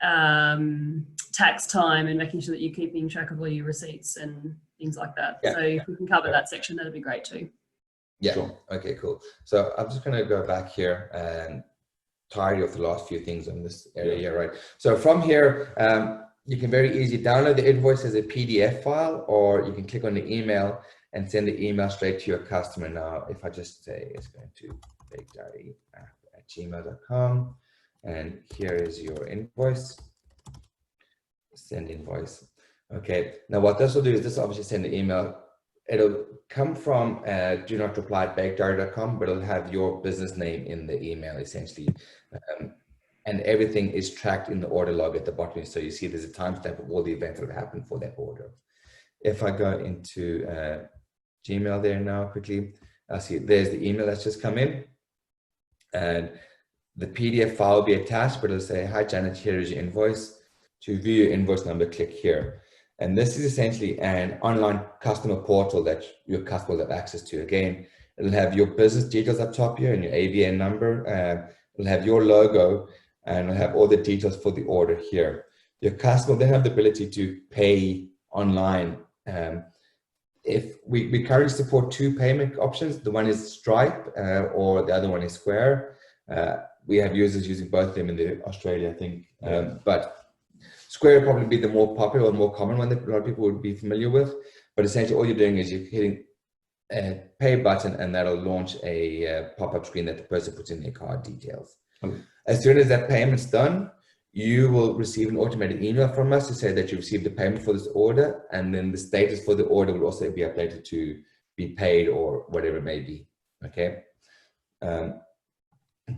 tax time and making sure that you're keeping track of all your receipts and things like that. Yeah. So if we can cover that section, that'd be great too. Yeah. Sure. Okay, cool. So I'm just going to go back here and tidy off the last few things on this area here, right? So from here, you can very easily download the invoice as a PDF file, or you can click on the email and send the email straight to your customer. Now, if I just say it's going to bakediary@gmail.com, and here is your invoice, send invoice. Okay, now what this will do is this will obviously send the email. It'll come from do not reply at bakediary.com, but it'll have your business name in the email essentially. And everything is tracked in the order log at the bottom. So you see there's a timestamp of all the events that have happened for that order. If I go into Gmail there now quickly, I'll see there's the email that's just come in. And the PDF file will be attached, but it'll say, hi Janet, here is your invoice. To view your invoice number, click here. And this is essentially an online customer portal that your customer will have access to. Again, It'll have your business details up top here and your ABN number. It'll have your logo, and it'll have all the details for the order here. Your customer will then have the ability to pay online. If we currently support 2 payment options, the one is Stripe or the other one is Square. We have users using both of them in Australia, I think. But Square will probably be the more popular or more common one that a lot of people would be familiar with. But essentially all you're doing is you're hitting a pay button, and that'll launch a pop-up screen that the person puts in their card details. As soon as that payment's done, you will receive an automated email from us to say that you received a payment for this order, and then the status for the order will also be updated to be paid or whatever it may be. Okay.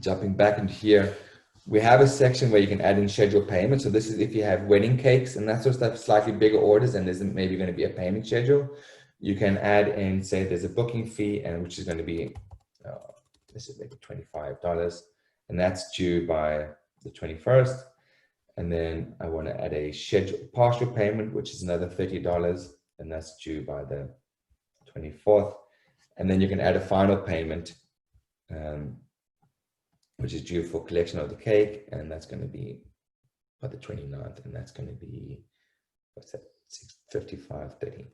Jumping back into here, we have a section where you can add in scheduled payments. So this is if you have wedding cakes and that sort of stuff, slightly bigger orders, and there's maybe going to be a payment schedule. You can add in, say, there's a booking fee, and which is going to be, this is maybe $25, and that's due by the 21st. And then I want to add a scheduled partial payment, which is another $30, and that's due by the 24th. And then you can add a final payment, which is due for collection of the cake, and that's going to be by the 29th, and that's going to be, what's that, $655.30.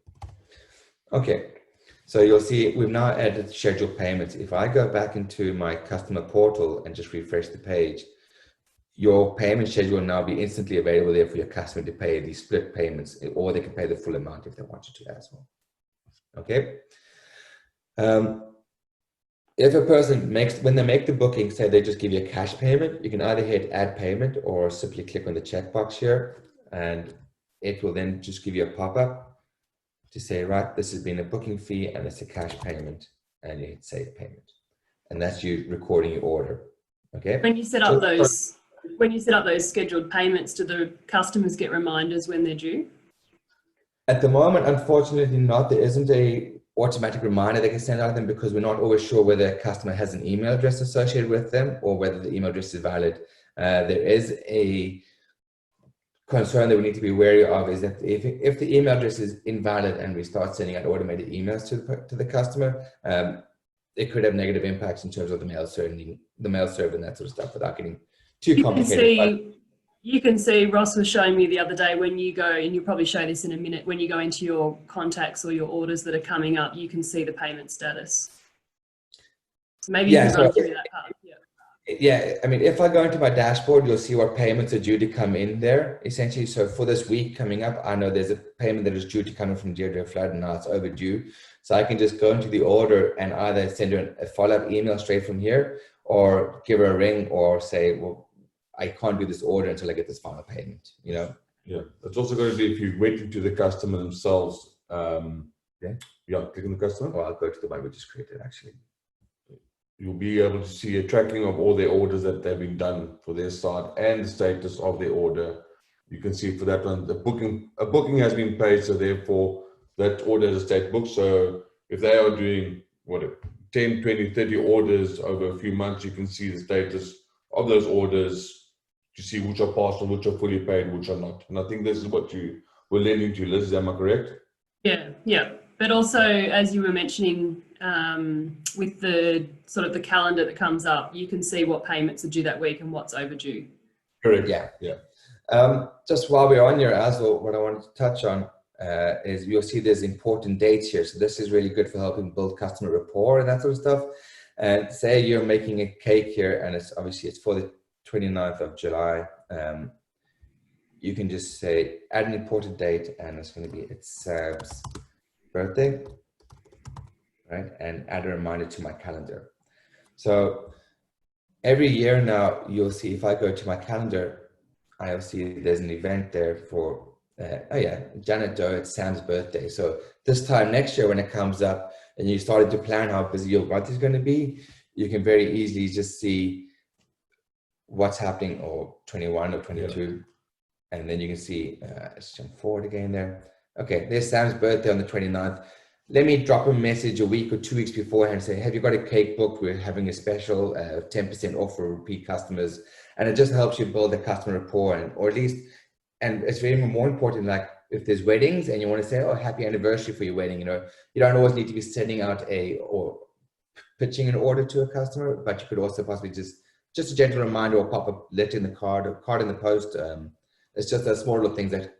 Okay, so you'll see we've now added scheduled payments. If I go back into my customer portal and just refresh the page, your payment schedule will now be instantly available there for your customer to pay these split payments, or they can pay the full amount if they wanted to as well. Okay. If a person when they make the booking, say they just give you a cash payment, you can either hit add payment or simply click on the checkbox here, and it will then just give you a pop-up to say, right, this has been a booking fee and it's a cash payment, and you hit save payment. And that's you recording your order. Okay. When you set up those scheduled payments, do the customers get reminders when they're due? At the moment, unfortunately not. There isn't a automatic reminder they can send out to them, because we're not always sure whether a customer has an email address associated with them or whether the email address is valid. There is a concern that we need to be wary of, is that if the email address is invalid and we start sending out automated emails to the customer, it could have negative impacts in terms of the mail server and that sort of stuff, without getting too complicated. You can see, Ross was showing me the other day, when you go, and you'll probably show this in a minute, when you go into your contacts or your orders that are coming up, you can see the payment status. So maybe you can run through that part. Yeah, I mean, if I go into my dashboard, you'll see what payments are due to come in there, essentially. So for this week coming up, I know there's a payment that is due to come in from Deirdre Flood, and now it's overdue. So I can just go into the order and either send her a follow-up email straight from here, or give her a ring, or say, well, I can't do this order until I get this final payment, you know? Yeah, it's also going to be if you went into the customer themselves. Click on the customer. Or I'll go to the one we just created, actually. You'll be able to see a tracking of all their orders that they've been done for their side, and the status of their order. You can see for that one, a booking has been paid, so therefore that order is a state book. So if they are doing 10, 20, 30 orders over a few months, you can see the status of those orders to see which are partial, which are fully paid, which are not. And I think this is what you were leading to, Liz. Am I correct? Yeah. But also, as you were mentioning, with the sort of the calendar that comes up, you can see what payments are due that week and what's overdue. Correct. Yeah. Just while we're on here as well, what I wanted to touch on is you'll see there's important dates here. So this is really good for helping build customer rapport and that sort of stuff. And say you're making a cake here, and it's for the 29th of July. You can just say add an important date, and it's going to be Sam's birthday, right? And add a reminder to my calendar. So every year now, you'll see, if I go to my calendar, I'll see there's an event there for Janet Doe, it's Sam's birthday. So this time next year, when it comes up and you started to plan how busy your month is going to be, you can very easily just see what's happening, or 21 or 22. And then you can see, let's jump forward again there. Okay, there's Sam's birthday on the 29th. Let me drop a message a week or 2 weeks beforehand and say, have you got a cake booked? We're having a special 10% off for repeat customers. And it just helps you build a customer rapport, and it's very more important, like if there's weddings and you want to say, oh, happy anniversary for your wedding, you don't always need to be sending out or pitching an order to a customer, but you could also possibly just a gentle reminder or pop up letter in the card or card in the post. It's just a small little things that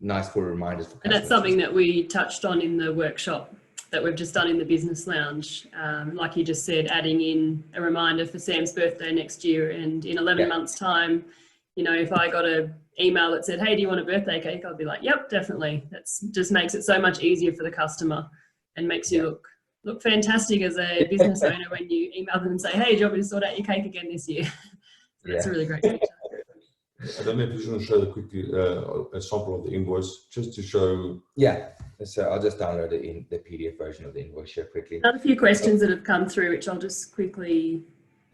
nice for reminders for customers. And that's something that we touched on in the workshop that we've just done in the business lounge. Like you just said, adding in a reminder for Sam's birthday next year, and in 11 months time, you know, if I got an email that said, hey, do you want a birthday cake? I'd be like, yep, definitely. That's just makes it so much easier for the customer and makes you look fantastic as a business owner when you email them and say, hey, do you want me to sort out your cake again this year? So that's a really great feature. I don't know if you want to show quickly a sample of the invoice, just to show. Yeah, so I'll just download it in the PDF version of the invoice here quickly. Another few questions that have come through, which I'll just quickly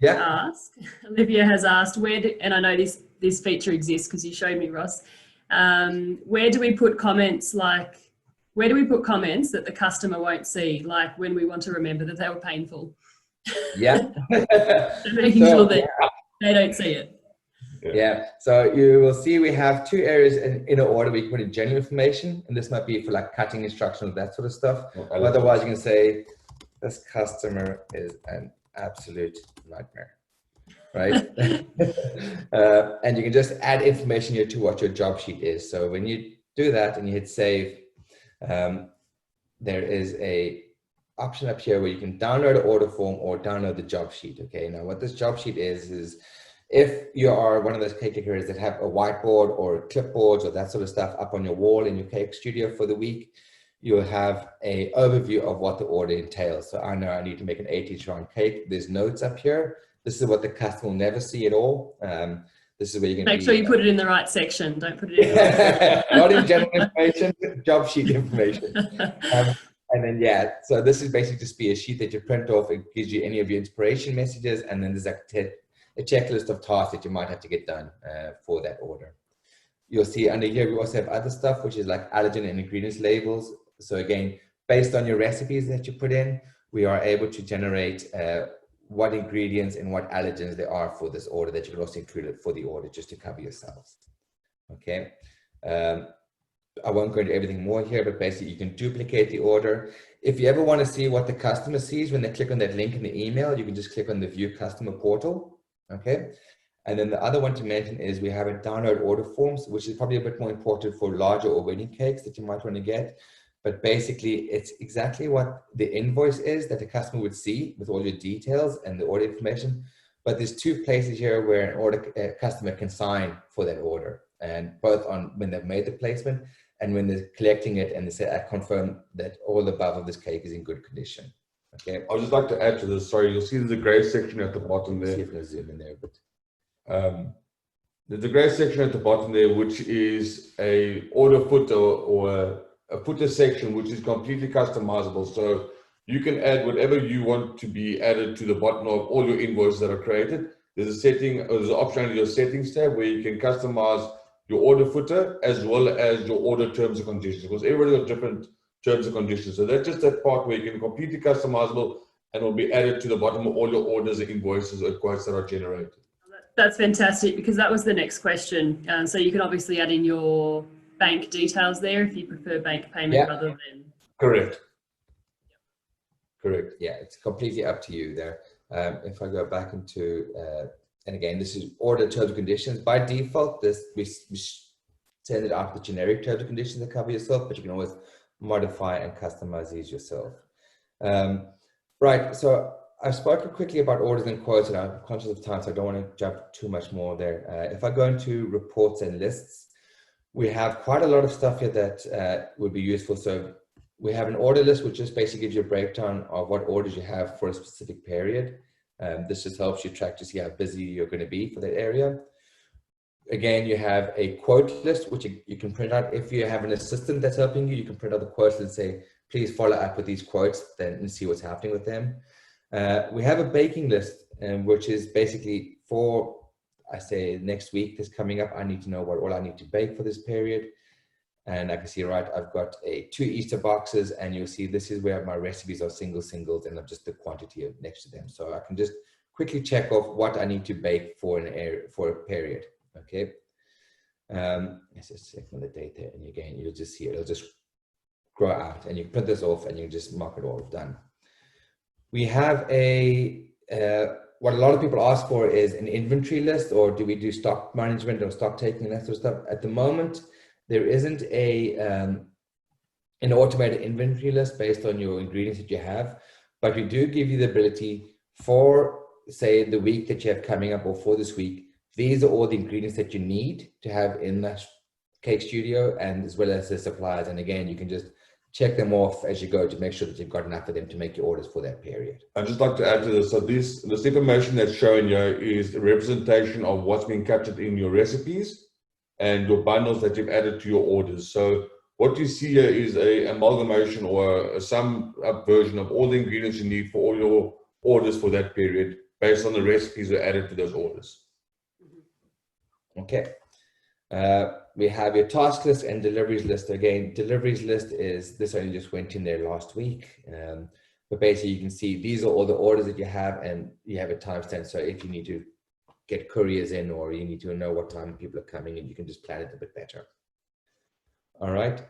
ask. Olivia has asked, and I know this feature exists because you showed me, Ross, where do we put comments that the customer won't see, like when we want to remember that they were painful? Yeah. So making sure that they don't see it. Yeah, so you will see we have two areas in an order. We put in general information, and this might be for like cutting instructions, that sort of stuff. Otherwise, you can say, this customer is an absolute nightmare, right? And you can just add information here to what your job sheet is. So when you do that and you hit save, there is a option up here where you can download an order form or download the job sheet. Okay, now what this job sheet is if you are one of those cake decorators that have a whiteboard or clipboards or that sort of stuff up on your wall in your cake studio for the week, you'll have an overview of what the order entails. So I know I need to make an 8-inch round cake. There's notes up here. This is what the customer will never see at all. This is where you can make sure you put it in the right section. Don't put it in not in general information, job sheet information. And then, so this is basically just be a sheet that you print off. It gives you any of your inspiration messages. And then there's a checklist of tasks that you might have to get done for that order. You'll see under here, we also have other stuff, which is like allergen and ingredients labels. So again, based on your recipes that you put in, we are able to generate what ingredients and what allergens there are for this order that you can also include it for the order just to cover yourselves. Okay. I won't go into everything more here, but basically you can duplicate the order. If you ever want to see what the customer sees when they click on that link in the email, you can just click on the view customer portal. Okay. And then the other one to mention is we have a download order forms, which is probably a bit more important for larger or wedding cakes that you might want to get. But basically it's exactly what the invoice is that the customer would see with all your details and the order information. But there's two places here where a customer can sign for that order, and both on when they've made the placement and when they're collecting it and they say, I confirm that all the above of this cake is in good condition. Okay. I'd just like to add to this. Sorry, you'll see there's a gray section at the bottom there. See if there's zoom in there, but there's a gray section at the bottom there, which is a order footer or a footer section, which is completely customizable. So you can add whatever you want to be added to the bottom of all your invoices that are created. There's an option under your settings tab where you can customize your order footer as well as your order terms and conditions, because everybody got different terms and conditions. So that's just that part where you can completely customizable and will be added to the bottom of all your orders, invoices, or quotes that are generated. That's fantastic, because that was the next question. So you can obviously add in your bank details there if you prefer bank payment rather than. Correct. Correct. Yeah, it's completely up to you there. If I go back into, and again, this is order terms and conditions. By default, we send it out with generic terms and conditions that cover yourself, but you can always modify and customize these yourself. Right, so I've spoken quickly about orders and quotes, and I'm conscious of time, so I don't want to jump too much more there. If I go into reports and lists, we have quite a lot of stuff here that would be useful. So we have an order list, which just basically gives you a breakdown of what orders you have for a specific period. This just helps you track to see how busy you're going to be for that area. Again, you have a quote list, which you can print out. If you have an assistant that's helping you, you can print out the quotes and say, please follow up with these quotes then and see what's happening with them. We have a baking list, which is basically for, I say, next week that's coming up. I need to know what all I need to bake for this period. And I can see, right, I've got 2 Easter boxes, and you'll see this is where my recipes are singles, and I'm just the quantity next to them. So I can just quickly check off what I need to bake for a period. Okay. Let's just check on the date there, and again, you'll just see it. It'll just grow out, and you print this off, and you just mark it all done. We have what a lot of people ask for is an inventory list, or do we do stock management or stock taking and that sort of stuff? At the moment, there isn't an automated inventory list based on your ingredients that you have, but we do give you the ability for, say, the week that you have coming up or for this week, these are all the ingredients that you need to have in that cake studio, and as well as the suppliers. And again, you can just check them off as you go to make sure that you've got enough of them to make your orders for that period. I'd just like to add to this. So this information that's shown here is a representation of what's been captured in your recipes and your bundles that you've added to your orders. So what you see here is a amalgamation or a sum up version of all the ingredients you need for all your orders for that period based on the recipes that are added to those orders. Okay. We have your task list and deliveries list. Again, deliveries list is, this only just went in there last week. But basically you can see these are all the orders that you have, and you have a timestamp. So if you need to get couriers in, or you need to know what time people are coming in, you can just plan it a bit better. All right.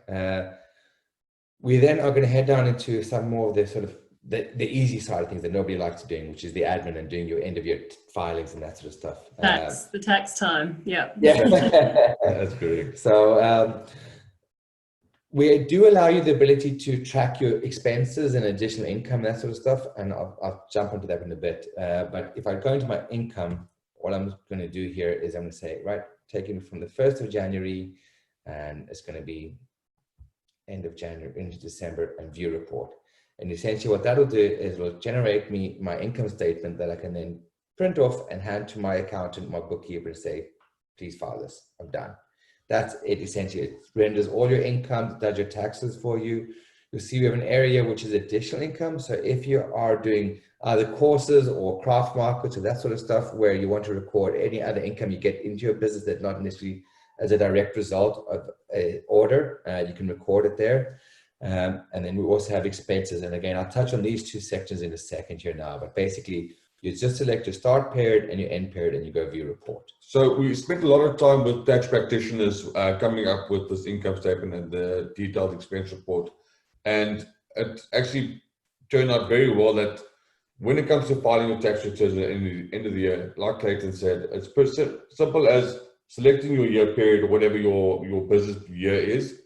We then are going to head down into some more of the sort of the easy side of things that nobody likes doing, which is the admin and doing your end of year filings and that sort of stuff. The tax time. Yeah. That's correct. So we do allow you the ability to track your expenses and additional income, that sort of stuff. And I'll jump onto that in a bit. But if I go into my income, what I'm going to do here is I'm going to say, right, taking from the 1st of January, and it's going to be end of January into December, and view report. And essentially what that'll do is it'll generate me my income statement that I can then print off and hand to my accountant, my bookkeeper, and say, please file this, I'm done. That's it. Essentially, it renders all your income, does your taxes for you. You'll see we have an area which is additional income. So if you are doing either courses or craft markets or that sort of stuff, where you want to record any other income you get into your business that not necessarily as a direct result of an order, you can record it there. And then we also have expenses. And again, I'll touch on these two sections in a second here now, but basically you just select your start period and your end period, and you go view report. So we spent a lot of time with tax practitioners coming up with this income statement and the detailed expense report. And it actually turned out very well that when it comes to filing your tax returns at the end of the year, like Clayton said, it's pretty simple as selecting your year period or whatever your business year is,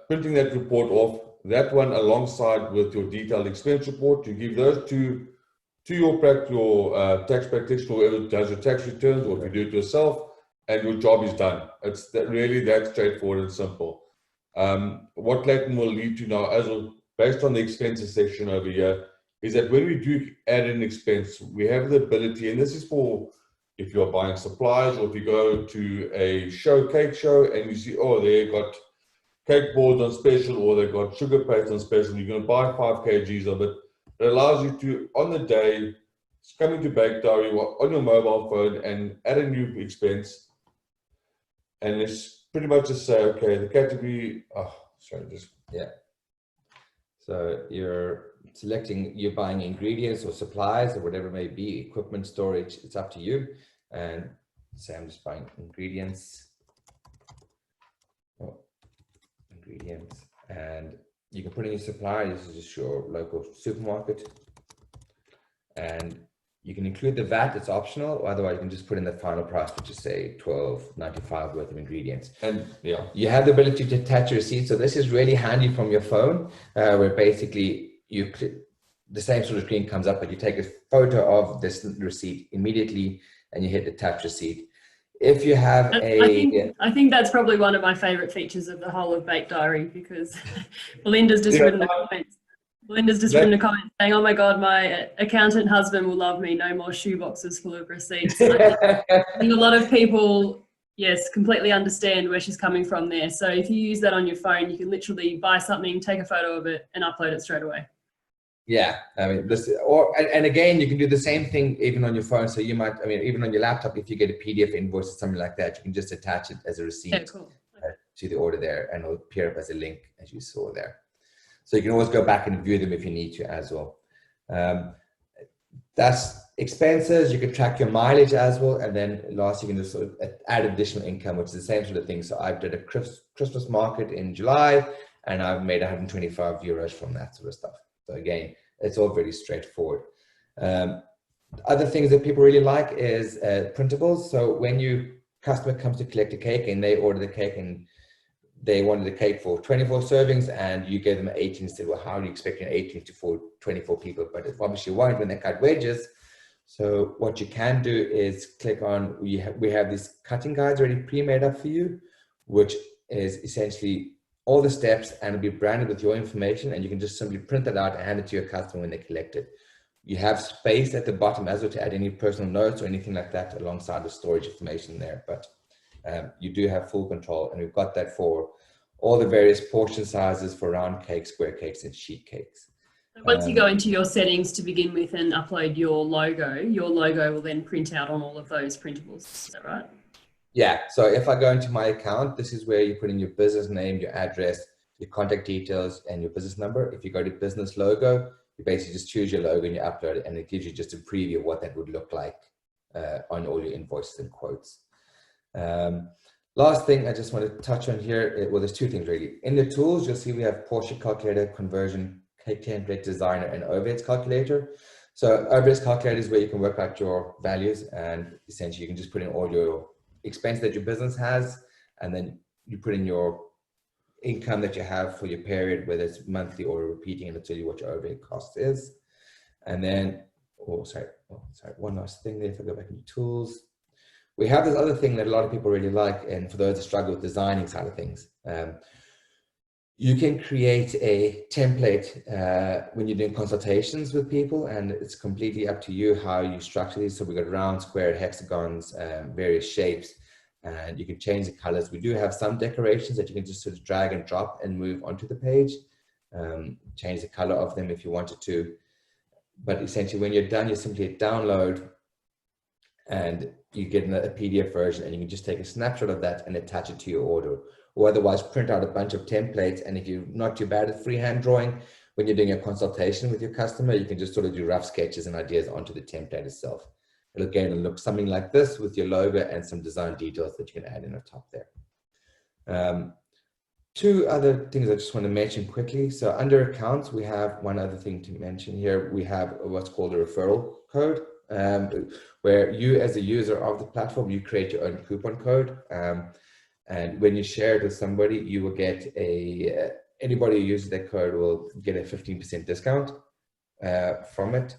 printing that report off, that one alongside with your detailed expense report. You give those to your tax practitioner, whoever does your tax returns, or if you do it yourself, and your job is done. It's really that straightforward and simple. What Clayton will lead to now, based on the expenses section over here, is that when we do add an expense, we have the ability, and this is for if you're buying supplies, or if you go to a cake show, and you see, oh, they got cake boards on special, or they've got sugar paste on special, you're going to buy 5 kgs of it. It allows you to, on the day, come into Bake Diary on your mobile phone and add a new expense. And it's pretty much just say, okay, the category, So you're selecting, you're buying ingredients or supplies or whatever it may be, equipment, storage, it's up to you. And say I'm just buying ingredients. And you can put in your supplier. This is just your local supermarket, and you can include the VAT. It's optional, or otherwise you can just put in the final price, which is say $12.95 worth of ingredients. And yeah, you have the ability to attach a receipt. So this is really handy from your phone, where basically you the same sort of screen comes up, but you take a photo of this receipt immediately and you hit attach receipt. If you have I think that's probably one of my favorite features of the whole of Bake Diary, because Belinda's just written a comment. Belinda's just written a comment saying, "Oh my God, my accountant husband will love me. No more shoeboxes full of receipts." I think a lot of people, yes, completely understand where she's coming from there. So if you use that on your phone, you can literally buy something, take a photo of it, and upload it straight away. Yeah, I mean, and again, you can do the same thing even on your phone. So you might, I mean, even on your laptop, if you get a PDF invoice or something like that, you can just attach it as a receipt to the order there, and it'll appear up as a link, as you saw there. So you can always go back and view them if you need to as well. That's expenses. You can track your mileage as well. And then last, you can just sort of add additional income, which is the same sort of thing. So I did a Christmas market in July, and I've made 125 euros from that sort of stuff. So again, it's all very straightforward. Other things that people really like is printables. So when you customer comes to collect a cake and they order the cake and they wanted the cake for 24 servings and you gave them 18 instead, well, how do you expect an 18 to for 24 people? But it obviously won't when they cut wedges. So what you can do is click on, we have these cutting guides already pre-made up for you, which is essentially all the steps and it'll be branded with your information, and you can just simply print that out and hand it to your customer when they collect it. You have space at the bottom as well to add any personal notes or anything like that alongside the storage information there, but you do have full control, and we've got that for all the various portion sizes for round cakes, square cakes, and sheet cakes. Once you go into your settings to begin with and upload your logo will then print out on all of those printables. Is that right? Yeah. So if I go into my account, this is where you put in your business name, your address, your contact details, and your business number. If you go to business logo, you basically just choose your logo and you upload it, and it gives you just a preview of what that would look like on all your invoices and quotes. Last thing I just want to touch on here, well, there's two things really. In the tools, you'll see we have portion calculator, conversion, cake template designer, and overheads calculator. So overheads calculator is where you can work out your values, and essentially you can just put in all your expense that your business has, and then you put in your income that you have for your period, whether it's monthly or repeating, and it'll tell you what your overhead cost is. And then, one last thing there, if I go back into tools. We have this other thing that a lot of people really like, and for those that struggle with designing side of things, you can create a template when you're doing consultations with people, and it's completely up to you how you structure these. So we've got round, square, hexagons, various shapes, and you can change the colors. We do have some decorations that you can just sort of drag and drop and move onto the page, change the color of them if you wanted to. But essentially when you're done, you simply hit download and you get a PDF version, and you can just take a snapshot of that and attach it to your order. Or otherwise print out a bunch of templates, and if you're not too bad at freehand drawing, when you're doing a consultation with your customer, you can just sort of do rough sketches and ideas onto the template itself. It'll again look something like this with your logo and some design details that you can add in the top there. Two other things I just want to mention quickly. So under accounts, we have one other thing to mention here. We have what's called a referral code, where you as a user of the platform, you create your own coupon code. And when you share it with somebody, you will get anybody who uses that code will get a 15% discount from it.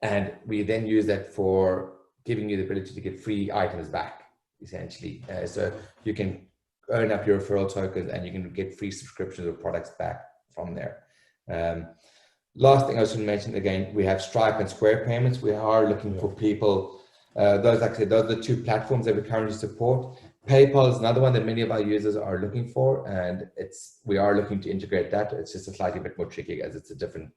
And we then use that for giving you the ability to get free items back, essentially. So you can earn up your referral tokens and you can get free subscriptions of products back from there. Last thing I was going to mention, again, we have Stripe and Square payments. We are looking for people. Those are the two platforms that we currently support. PayPal is another one that many of our users are looking for, and we are looking to integrate that. It's just a slightly bit more tricky as it's a different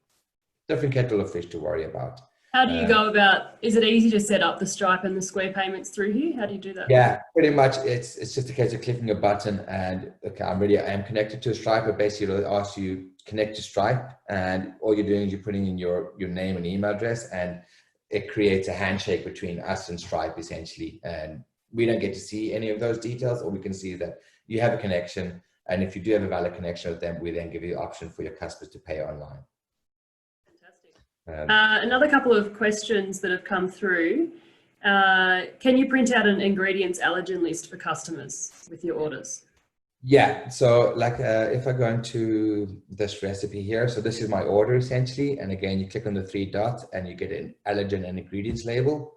kettle of fish to worry about. How do you go about, is it easy to set up the Stripe and the Square payments through here? How do you do that? Yeah, pretty much. It's just a case of clicking a button and, okay, I am connected to Stripe, but basically it'll ask you connect to Stripe, and all you're doing is you're putting in your name and email address, and it creates a handshake between us and Stripe essentially. And we don't get to see any of those details, or we can see that you have a connection. And if you do have a valid connection with them, we then give you the option for your customers to pay online. Another couple of questions that have come through. Can you print out an ingredients allergen list for customers with your orders? Yeah, so like if I go into this recipe here, so this is my order essentially. And again, you click on the three dots and you get an allergen and ingredients label.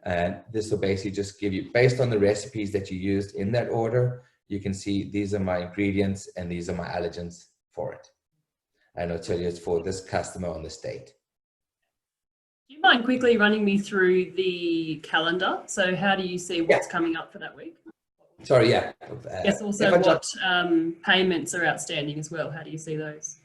And this will basically just give you, based on the recipes that you used in that order, you can see these are my ingredients and these are my allergens for it. And it'll tell you it's for this customer on this date. Do you mind quickly running me through the calendar? So how do you see what's coming up for that week? Sorry, yeah. Yes, also what payments are outstanding as well. How do you see those?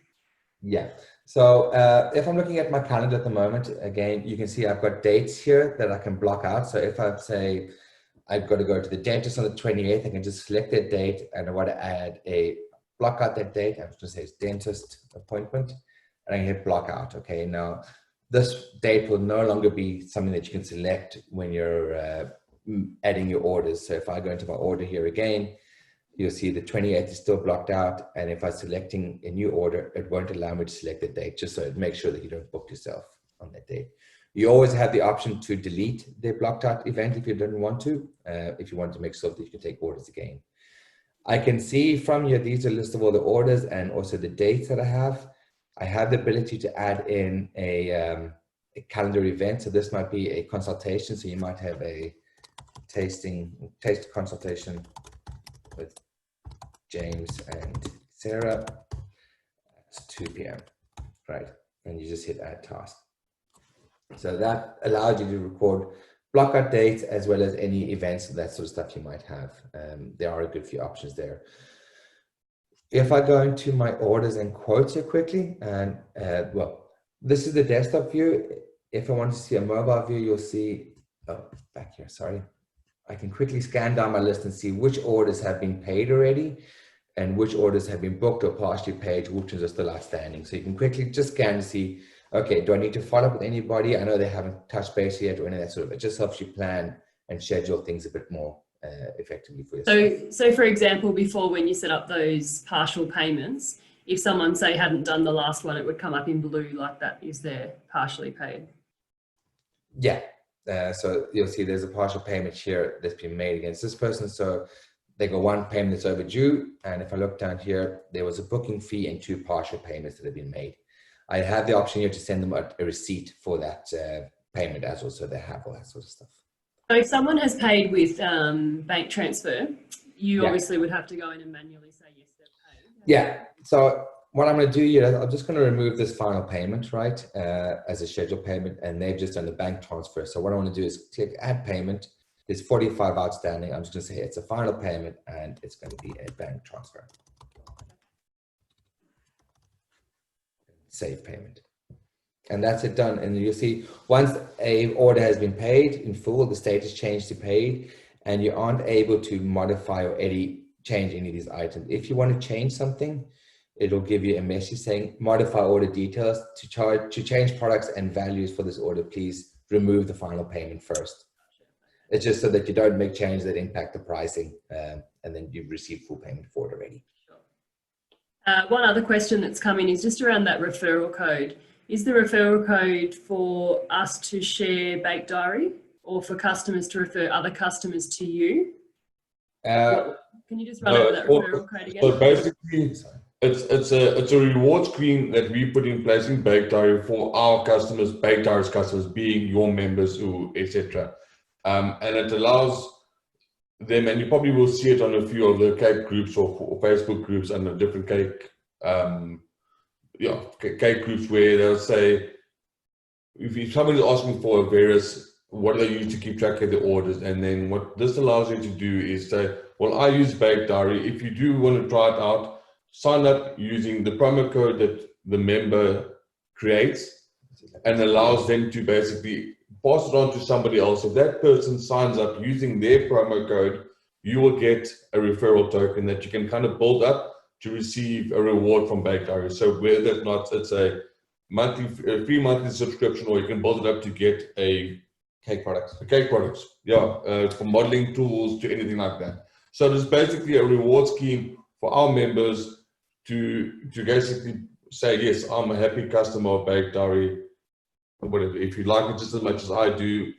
Yeah, so if I'm looking at my calendar at the moment, again, you can see I've got dates here that I can block out. So if I say I've got to go to the dentist on the 28th, I can just select that date and I want to add block out that date. I'm just going to say it's dentist appointment, and I can hit block out. Okay, now this date will no longer be something that you can select when you're adding your orders. So if I go into my order here again, you'll see the 28th is still blocked out. And if I'm selecting a new order, it won't allow me to select the date, just so it makes sure that you don't book yourself on that date. You always have the option to delete the blocked out event if you didn't want to, if you want to make sure that you can take orders again. I can see from here, these are a list of all the orders and also the dates that I have. I have the ability to add in a calendar event. So this might be a consultation. So you might have a taste consultation with James and Sarah at 2 p.m. right? And you just hit add task. So that allows you to record block out dates as well as any events and that sort of stuff you might have. There are a good few options there. If I go into my orders and quotes here quickly, and well, this is the desktop view. If I want to see a mobile view, you'll see, oh, back here, sorry. I can quickly scan down my list and see which orders have been paid already and which orders have been booked or partially paid, which ones are still outstanding. So you can quickly just scan to see, okay, do I need to follow up with anybody? I know they haven't touched base yet or any of that sort of, it just helps you plan and schedule things a bit more effectively for yourself. So for example, before when you set up those partial payments, if someone say hadn't done the last one, it would come up in blue like that is there partially paid. Yeah, so you'll see there's a partial payment here that's been made against this person. So they got one payment that's overdue. And if I look down here, there was a booking fee and 2 partial payments that have been made. I have the option here to send them a receipt for that payment as well, so they have all that sort of stuff. So if someone has paid with bank transfer, you obviously would have to go in and manually say yes, they've paid. Yeah, so what I'm going to do here, I'm just going to remove this final payment, right, as a scheduled payment, and they've just done the bank transfer. So what I want to do is click add payment. There's 45 outstanding. I'm just going to say it's a final payment and it's going to be a bank transfer. Save payment. And that's it done. And you'll see once a order has been paid in full, the status changed to paid, and you aren't able to modify or change any of these items. If you want to change something, it'll give you a message saying modify order details. To change products and values for this order, please remove the final payment first. It's just so that you don't make changes that impact the pricing, and then you receive full payment for it already. One other question that's come in is just around that referral code. Is the referral code for us to share Bake Diary or for customers to refer other customers to you? Can you just run over that referral code again? So basically, it's a reward scheme that we put in place in Bake Diary for our customers, Bake Diary's customers being your members, etc. And it allows them, and you probably will see it on a few of the cake groups or Facebook groups and the different cake cake groups, where they'll say, if somebody's asking for various, what do they use to keep track of the orders? And then what this allows you to do is say, well, I use Bake Diary. If you do want to try it out, sign up using the promo code that the member creates and allows them to basically pass it on to somebody else. If that person signs up using their promo code, you will get a referral token that you can kind of build up to receive a reward from Bake Diary. So whether or not it's a free monthly subscription, or you can build it up to get a cake products. From modeling tools to anything like that. So there's basically a reward scheme for our members to basically say, yes, I'm a happy customer of Bake Diary. Whatever. If you like it just as much as I do,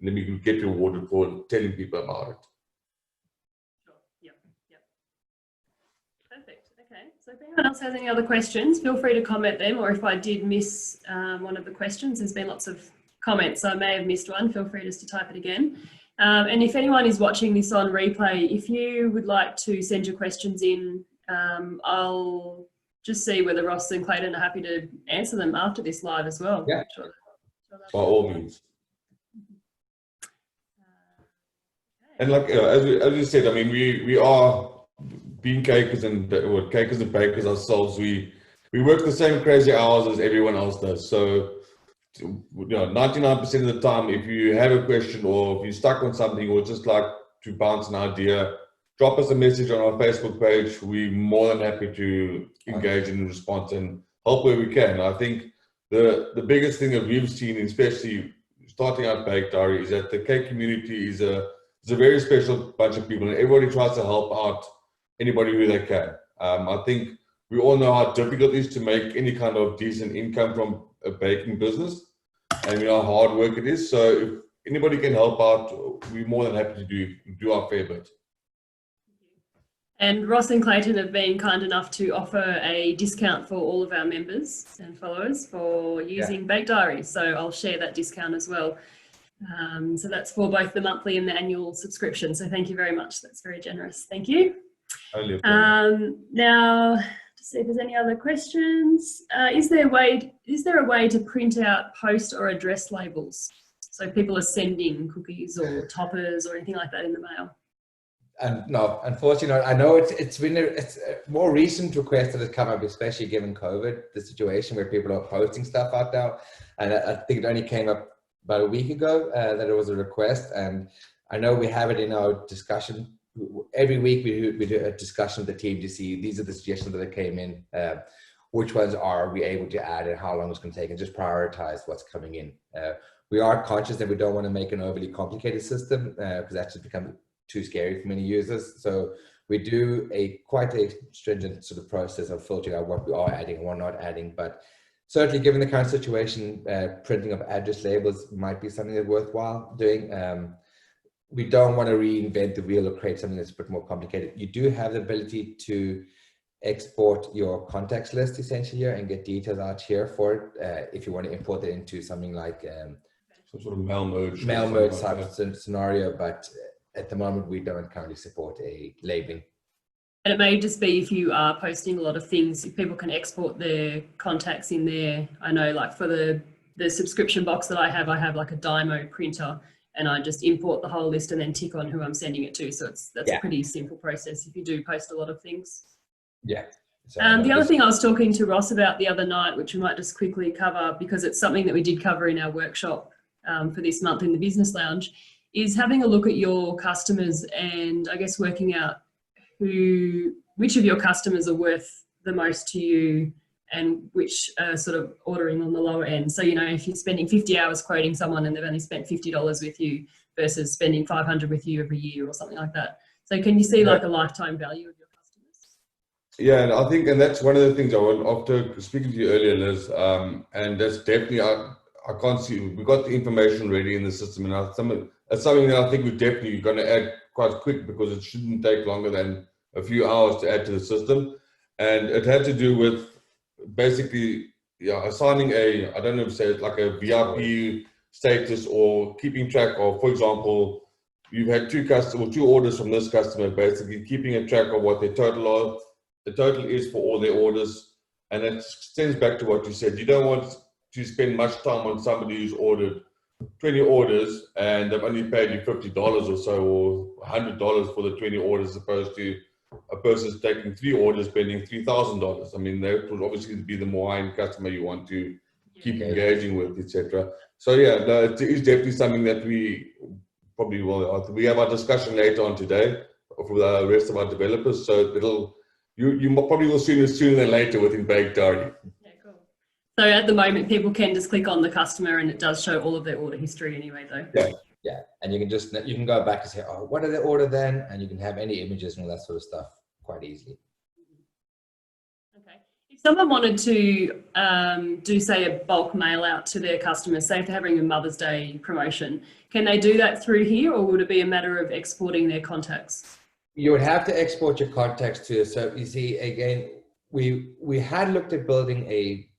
let me get rewarded for telling people about it. Sure. Yep. Perfect. Okay. So if anyone else has any other questions, feel free to comment them. Or if I did miss one of the questions, there's been lots of comments, so I may have missed one. Feel free just to type it again. And if anyone is watching this on replay, if you would like to send your questions in, I'll just see whether Ross and Clayton are happy to answer them after this live as well. Yeah. Sure. By all means. And like as you said, I mean, we are being cakers and bakers ourselves. We work the same crazy hours as everyone else does. So 99% of the time, if you have a question or if you're stuck on something or just like to bounce an idea, drop us a message on our Facebook page. We're more than happy to engage in response and help where we can. I think the biggest thing that we've seen, especially starting out Bake Diary, is that the cake community is a very special bunch of people, and everybody tries to help out anybody who they can. I think we all know how difficult it is to make any kind of decent income from a baking business, and we know how hard work it is. So if anybody can help out, we're more than happy to do our fair bit. And Ross and Clayton have been kind enough to offer a discount for all of our members and followers for using Bake Diary. So I'll share that discount as well. So that's for both the monthly and the annual subscription. So thank you very much. That's very generous. Thank you. Now, to see if there's any other questions. Is there a way to print out post or address labels? So people are sending cookies or toppers or anything like that in the mail? And no, unfortunately not. I know it's a more recent request that has come up, especially given COVID, the situation where people are posting stuff out now. And I think it only came up about a week ago that it was a request. And I know we have it in our discussion. Every week we do a discussion with the team to see, these are the suggestions that came in. Which ones are we able to add and how long it's going to take, and just prioritize what's coming in. We are conscious that we don't want to make an overly complicated system because that just becomes too scary for many users. So we do quite a stringent sort of process of filtering out what we are adding and what we're not adding. But certainly given the current situation, printing of address labels might be something that's worthwhile doing. We don't want to reinvent the wheel or create something that's a bit more complicated. You do have the ability to export your contacts list essentially here and get details out here for it if you want to import it into something like some sort of mail merge type scenario, but at the moment we don't currently support a labeling. And it may just be if you are posting a lot of things, if people can export their contacts in there. I know like for the subscription box that I have like a Dymo printer, and I just import the whole list and then tick on who I'm sending it to. So that's a pretty simple process if you do post a lot of things. Yeah. So the other thing I was talking to Ross about the other night, which we might just quickly cover because it's something that we did cover in our workshop for this month in the Business Lounge, is having a look at your customers and I guess working out which of your customers are worth the most to you and which are sort of ordering on the lower end. So, you know, if you're spending 50 hours quoting someone and they've only spent $50 with you versus spending 500 with you every year or something like that. So can you see like a lifetime value of your customers? Yeah, and I think, and that's one of the things I want, after speaking to you earlier, Liz, and that's definitely, I can't see, we've got the information ready in the system, and it's something that I think we're definitely going to add quite quick because it shouldn't take longer than a few hours to add to the system. And it had to do with basically assigning I don't know if say it's like a VIP status or keeping track of, for example, you've had two orders from this customer, basically keeping a track of what their total is for all their orders. And it extends back to what you said. You don't want to spend much time on somebody who's ordered 20 orders and they've only paid you $50 or so, or $100 for the 20 orders, as opposed to a person's taking 3 orders, spending $3,000. I mean, that would obviously be the more high-end customer you want to keep engaging with, etc. So yeah, no, it is definitely something that we probably will. We have our discussion later on today for the rest of our developers. So you probably will see this sooner than later within Bake Diary. So at the moment, people can just click on the customer and it does show all of their order history anyway, though. Yeah, and you can go back and say, oh, what did they order then? And you can have any images and all that sort of stuff quite easily. Okay. If someone wanted to do, say, a bulk mail out to their customers, say if they're having a Mother's Day promotion, can they do that through here, or would it be a matter of exporting their contacts? You would have to export your contacts to, so you see, again, we had looked at building a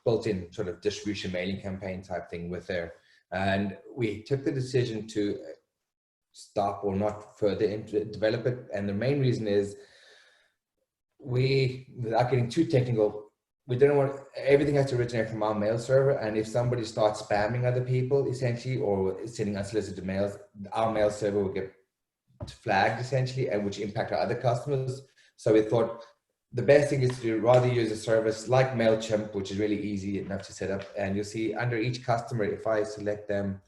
built-in sort of distribution mailing campaign type thing with there, and we took the decision to stop or not further develop it. And the main reason is without getting too technical, we didn't want everything has to originate from our mail server, and if somebody starts spamming other people essentially or sending unsolicited mails, our mail server will get flagged essentially, and which impact our other customers. So we thought the best thing is to rather use a service like MailChimp, which is really easy enough to set up. And you'll see under each customer, if I select them,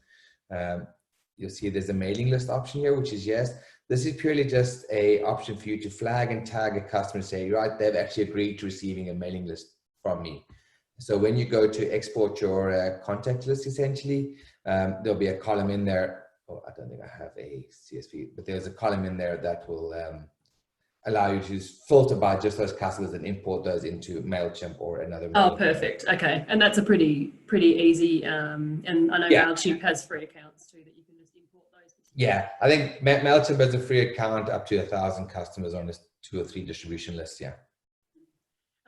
you'll see there's a mailing list option here, which is yes. This is purely just a option for you to flag and tag a customer and say, right, they've actually agreed to receiving a mailing list from me. So when you go to export your contact list, essentially, there'll be a column in there. Oh, I don't think I have a CSV, but there's a column in there that will allow you to filter by just those customers and import those into MailChimp or another. Oh, perfect. Okay. And that's a pretty easy, and I know MailChimp has free accounts too that you can just import those. Yeah, I think MailChimp has a free account up to 1,000 customers on this 2 or 3 distribution lists. Yeah.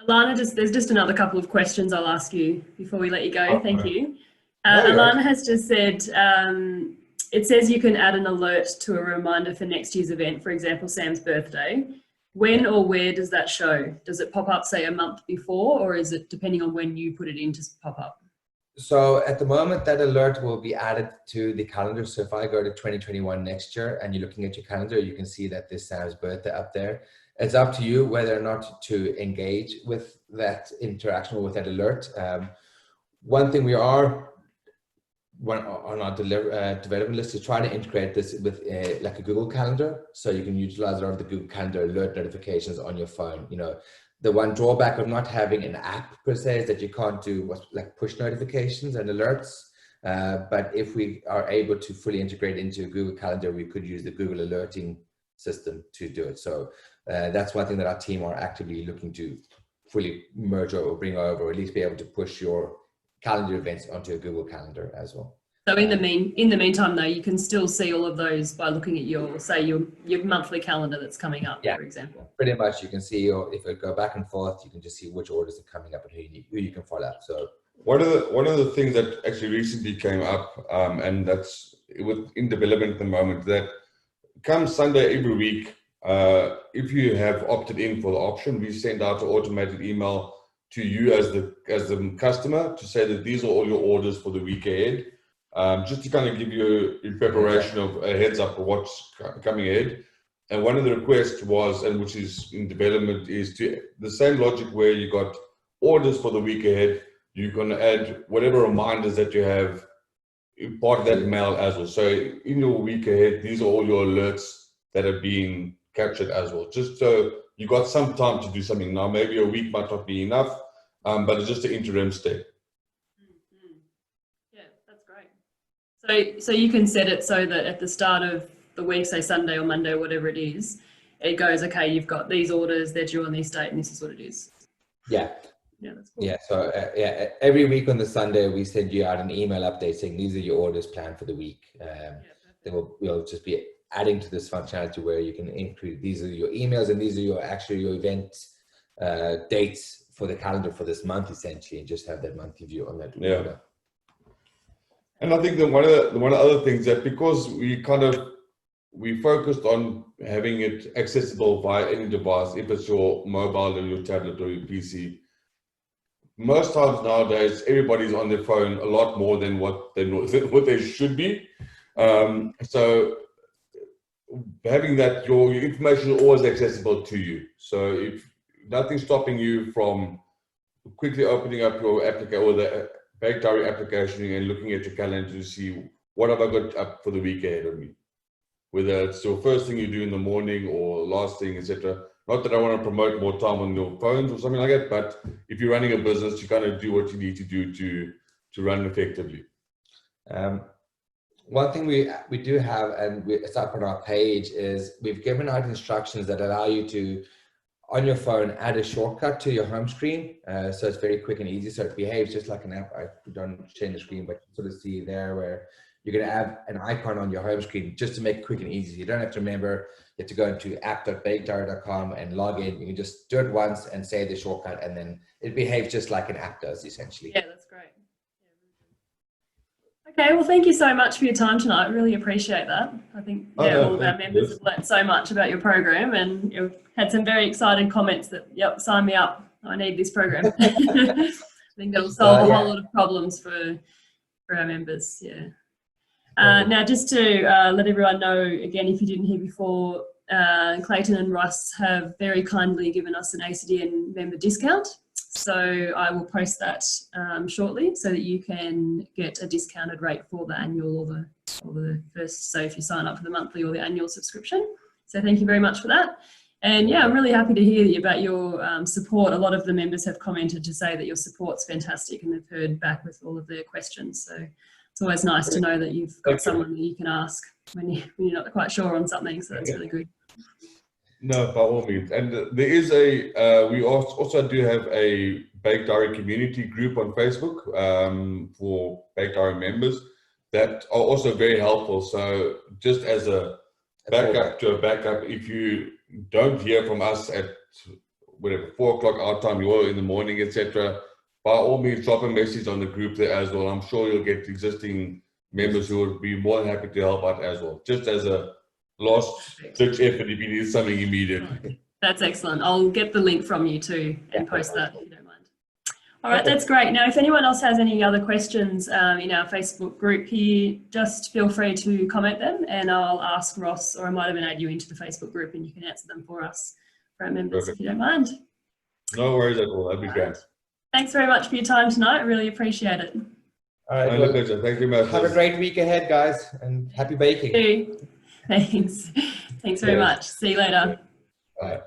Alana, there's just another couple of questions I'll ask you before we let you go. Thank you. No, Alana has just said, it says you can add an alert to a reminder for next year's event, for example, Sam's birthday. When or where does that show? Does it pop up, say, a month before, or is it depending on when you put it in to pop up? So at the moment, that alert will be added to the calendar. So if I go to 2021 next year and you're looking at your calendar, you can see that there's Sam's birthday up there. It's up to you whether or not to engage with that interaction or with that alert. One thing we are on our development list is trying to integrate this with like a Google Calendar, so you can utilize a lot of the Google Calendar alert notifications on your phone. You know, the one drawback of not having an app per se is that you can't do like push notifications and alerts. But if we are able to fully integrate into Google Calendar, we could use the Google alerting system to do it. So that's one thing that our team are actively looking to fully merge or bring over, or at least be able to push your calendar events onto a Google Calendar as well. So in the meantime, though, you can still see all of those by looking at your monthly calendar that's coming up, for example. Pretty much, you can see, or if you go back and forth, you can just see which orders are coming up and who you can follow up. So one of the things that actually recently came up, and that's in development at the moment, that come Sunday every week, if you have opted in for the option, we send out an automated email to you as the customer to say that these are all your orders for the week ahead, just to kind of give you in preparation of a heads up of what's coming ahead. And one of the requests was, and which is in development, is to the same logic where you got orders for the week ahead, you're going to add whatever reminders that you have in part of that mail as well. So in your week ahead, these are all your alerts that are being captured as well, just so you got some time to do something. Now, maybe a week might not be enough, but it's just an interim step. Yeah, that's great. So you can set it so that at the start of the week, say Sunday or Monday or whatever it is, it goes, okay, you've got these orders, they're due on this date, and this is what it is. Yeah. Yeah, that's cool. Yeah, so every week on the Sunday, we send you out an email update saying these are your orders planned for the week. Then we'll just be adding to this functionality where you can include, these are your emails and these are your event dates for the calendar for this month, essentially, and just have that monthly view on that. Yeah. And I think that one of the other things that, because we focused on having it accessible via any device, if it's your mobile or your tablet or your PC, most times nowadays everybody's on their phone a lot more than what they should be. So having that your information is always accessible to you. So if nothing's stopping you from quickly opening up your application or the Bank Diary application and looking at your calendar to see what have I got up for the week ahead of me, whether it's your first thing you do in the morning or last thing, etc. Not that I want to promote more time on your phones or something like that, but if you're running a business, you kind of do what you need to do to run effectively. One thing we do have, and it's up on our page, is we've given out instructions that allow you to, on your phone, add a shortcut to your home screen. So it's very quick and easy. So it behaves just like an app. I don't change the screen, but you sort of see there where you're going to add an icon on your home screen just to make it quick and easy. You don't have to remember, you have to go into app.bankdiary.com and log in. You can just do it once and say the shortcut, and then it behaves just like an app does, essentially. Yeah, that's great. Okay, well, thank you so much for your time tonight. I really appreciate that. I think all of our members have learned so much about your program, and you've had some very excited comments that, yep, sign me up. I need this program. I think that'll solve a whole lot of problems for our members. Yeah. Now, just to let everyone know, again, if you didn't hear before, Clayton and Ross have very kindly given us an ACDN member discount. So I will post that shortly so that you can get a discounted rate for the annual or the first, so if you sign up for the monthly or the annual subscription. So thank you very much for that. And yeah, I'm really happy to hear about your support. A lot of the members have commented to say that your support's fantastic and they've heard back with all of their questions. So it's always nice to know that you've got someone that you can ask when you're not quite sure on something. So that's really good. No, by all means. And there is a, we also do have a Bake Diary community group on Facebook for Bake Diary members that are also very helpful. So just as a backup to a backup, if you don't hear from us at whatever, 4 o'clock our time, you're in the morning, etc., by all means, drop a message on the group there as well. I'm sure you'll get existing members who will be more than happy to help out as well, just as a last ditch effort if you need something immediate. That's excellent. I'll get the link from you too and post that if you don't mind. All right, that's great. Now, if anyone else has any other questions in our Facebook group here, just feel free to comment them and I'll ask Ross, or I might even add you into the Facebook group and you can answer them for us, for our members, if you don't mind. No worries at all. That'd be great. Thanks very much for your time tonight. I really appreciate it. All right. My pleasure. Thank you very much. Have a great week ahead, guys, and happy baking. Thanks. Thanks very much. See you later. Bye.